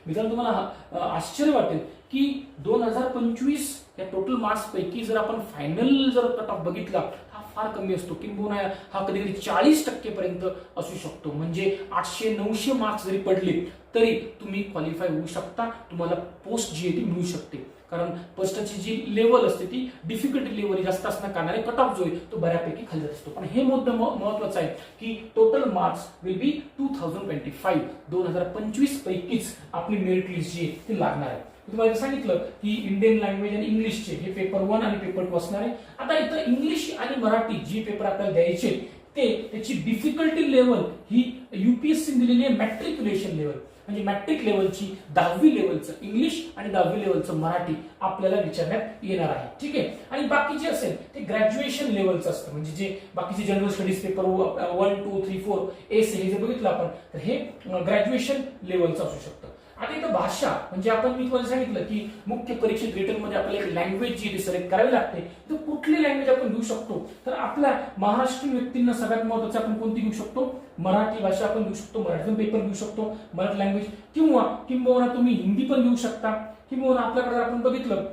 मित्रांनो तुम्हाला आश्चर्य वाटेल की 2025 या टोटल मार्क्स पैकी जर आपण फायनल जर कट ऑफ बघितला, हा फार कमी असतो. किंबहुना हा कधी कधी 40% पर्यंत असू शकतो. म्हणजे 800-900 मार्क्स जरी पडले तरी तुम्ही क्वालिफाय होऊ शकता, तुम्हाला पोस्ट जी आहे ती मिळू शकते. कारण पोस्टची जी लेवल असते ती डिफिकल्टी लेवल जास्त असण्या कारणाने कट ऑफ जो आहे तो बऱ्यापैकी खाली असतो. पण हे मुद्दा महत्वाचं आहे की टोटल मार्क्स विल बी 2025. 2025 पैकीच आपली मेरिट लिस्ट जी आहे ती लागणार आहे. तुम्हाला सांगितलं की इंडियन लँग्वेज आणि इंग्लिशचे हे पेपर 1 आणि पेपर 2 असणार आहे. आता इथं इंग्लिश आणि मराठी जी पेपर आपल्याला द्यायचे त्याची डिफिकल्टी लेवल ही युपीएससी दिलेली आहे मॅट्रिक्युलेशन लेवल. म्हणजे मॅट्रिक लेवलची 10वी लेवलचं इंग्लिश आणि 10वी लेवलचं मराठी आपल्याला विचारण्यात येणार आहे. ठीक आहे. आणि बाकी जे असेल ते ग्रॅज्युएशन लेवलचं असतं. म्हणजे जे बाकीचे जनरल स्टडीज पेपर 1, 2, 3, 4 एस हे जर बघितलं आपण तर हे ग्रॅज्युएशन लेवलचं असू शकतं. आता इथं भाषा म्हणजे आपण मी तुम्हाला सांगितलं की मुख्य परीक्षेत रिटर्न मध्ये आपल्याला एक लँग्वेज जी सिलेक्ट करावी लागते. तर कुठली लँग्वेज आपण घेऊ शकतो? तर आपल्या महाराष्ट्रीयन व्यक्तींना सगळ्यात महत्त्वाचं आपण कोणती घेऊ शकतो? मराठी भाषा आपण घेऊ शकतो, मराठीतून पेपर घेऊ शकतो, मराठी लँग्वेज, किंवा तुम्ही हिंदी पण घेऊ शकता, किंवा आपल्याकडे आपण बघितलं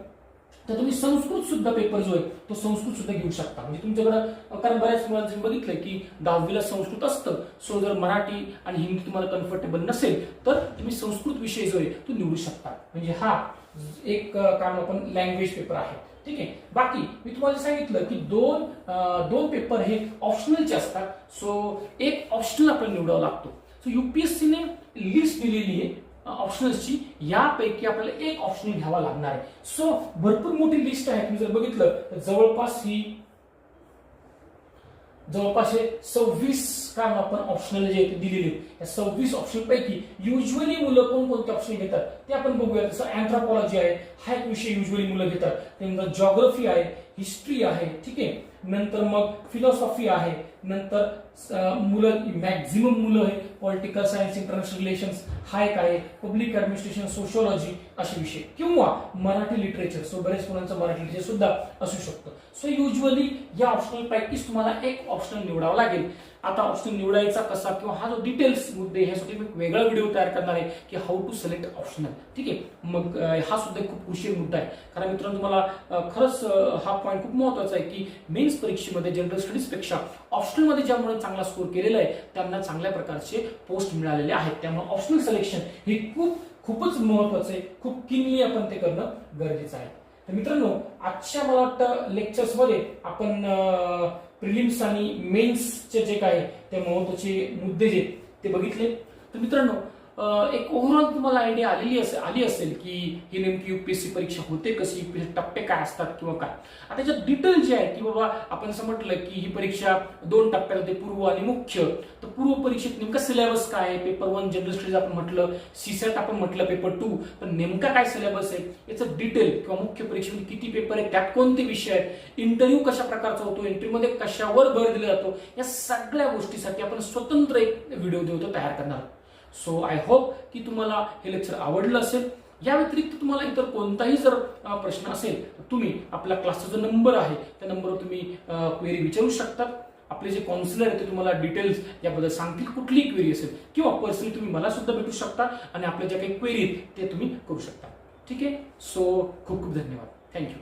तर तुम्ही संस्कृत सुद्धा पेपर जो आहे तो संस्कृत सुद्धा घेऊ शकता. म्हणजे तुमच्याकडे, कारण बऱ्याच मुलांनी बघितलंय की 10वीला संस्कृत असतं. सो जर मराठी आणि हिंदी तुम्हाला कम्फर्टेबल नसेल तर तुम्ही संस्कृत विषय जो आहे तो निवडू शकता. म्हणजे हा एक कारण आपण लँग्वेज पेपर आहे. ठीक आहे. बाकी मी तुम्हाला सांगितलं की दोन पेपर हे ऑप्शनलचे असतात. सो एक ऑप्शनल आपल्याला निवडावा लागतो. सो युपीएससीने लिस्ट दिलेली आहे ऑप्शनल्सची, यापैकी आपल्याला एक ऑप्शन घ्यावा लागणार आहे. सो भरपूर मोठी लिस्ट आहे. तुम्ही जर बघितलं तर जवळपास हे 26 काय आपण ऑप्शनल जे दिलेले, या 26 ऑप्शन पैकी युजली मुलं कोणते ऑप्शन घेतात ते आपण बघूया. जसं अँथ्रोपॉलॉजी आहे, हा एक विषय युजली मुलं घेतात. त्यानंतर जॉग्राफी आहे, हिस्ट्री आहे. ठीक आहे. नंतर मग फिलॉसॉफी आहे. नंतर मुलं मॅक्झिमम मुलं आहे पॉलिटिकल सायन्स, इंटरनॅशनल रिलेशन्स, हा एक आहे. पब्लिक ऍडमिनिस्ट्रेशन, सोशियोलॉजी असे विषय, किंवा मराठी लिटरेचर. सो बरेच मुलांचं मराठी लिटरेचर सुद्धा असू शकतं. सो युजली या ऑप्शनल पैकीच तुम्हाला एक ऑप्शनल निवडावा लागेल. आता ऑप्शनल निवडायचा कसा किंवा हा जो डिटेल्स मुद्दे ह्यासाठी मी वेगळा व्हिडिओ तयार करणार आहे की हाऊ टू सिलेक्ट ऑप्शनल. ठीक आहे. मग हा सुद्धा खूप क्रुशियल मुद्दा आहे. कारण मित्रांनो तुम्हाला खरंच हा पॉईंट खूप महत्वाचा आहे की मेन्स परीक्षेमध्ये जनरल स्टडीज पेक्षा ऑप्शनल मध्ये ज्या मुलांनी चांगला स्कोर केलेला आहे त्यांना चांगल्या प्रकारचे पोस्ट मिळालेले आहेत. त्यामुळे ऑप्शनल सिलेक्शन हे खूपच महत्वाचं आहे. खूप किनली आपण ते करणं गरजेचं आहे. तर मित्रांनो आजच्या मला वाटतं लेक्चर्स मध्ये आपण प्रिलिम्स आणि मेन्सचे जे काय ते महत्वाचे मुद्दे जे ते बघितले. तर मित्रांनो एक ओव्हरऑल तुम्हाला आयडिया आली असेल की ही नेमकी युपीएससी परीक्षा होते कशी, युपीएससी टप्पे काय असतात किंवा काय. आता त्याच्यात डिटेल जे आहे की बाबा आपण असं म्हटलं की ही परीक्षा 2 टप्प्यात होते, पूर्व आणि मुख्य. तर पूर्व परीक्षेत नेमका सिलेबस काय आहे, पेपर 1 जनरल स्टडीज आपण म्हटलं, सीसॅट आपण म्हटलं, पेपर 2, पण नेमका काय सिलेबस आहे याचं डिटेल, किंवा मुख्य परीक्षेमध्ये किती पेपर आहेत, त्यात कोणते विषय आहेत, इंटरव्ह्यू कशा प्रकारचा होतो, इंटरव्ह्यूमध्ये कशावर भर दिला जातो, या सगळ्या गोष्टीसाठी आपण स्वतंत्र एक व्हिडिओ देतो तयार करणार. सो आय होप की तुम्हाला हे लेक्चर आवडलं असेल. या व्यतिरिक्त तुम्हाला इतर कोणताही जर प्रश्न असेल तर तुम्ही आपल्या क्लासचा जो नंबर आहे त्या नंबरवर तुम्ही क्वेरी विचारू शकता. आपले जे काउन्सिलर आहेत ते तुम्हाला डिटेल्स याबद्दल सांगतील, कुठलीही क्वेरी असेल, किंवा पर्सनली तुम्ही मला सुद्धा भेटू शकता आणि आपल्या ज्या काही क्वेरी आहेत ते तुम्ही करू शकता. ठीक आहे. सो खूप खूप धन्यवाद. थँक्यू.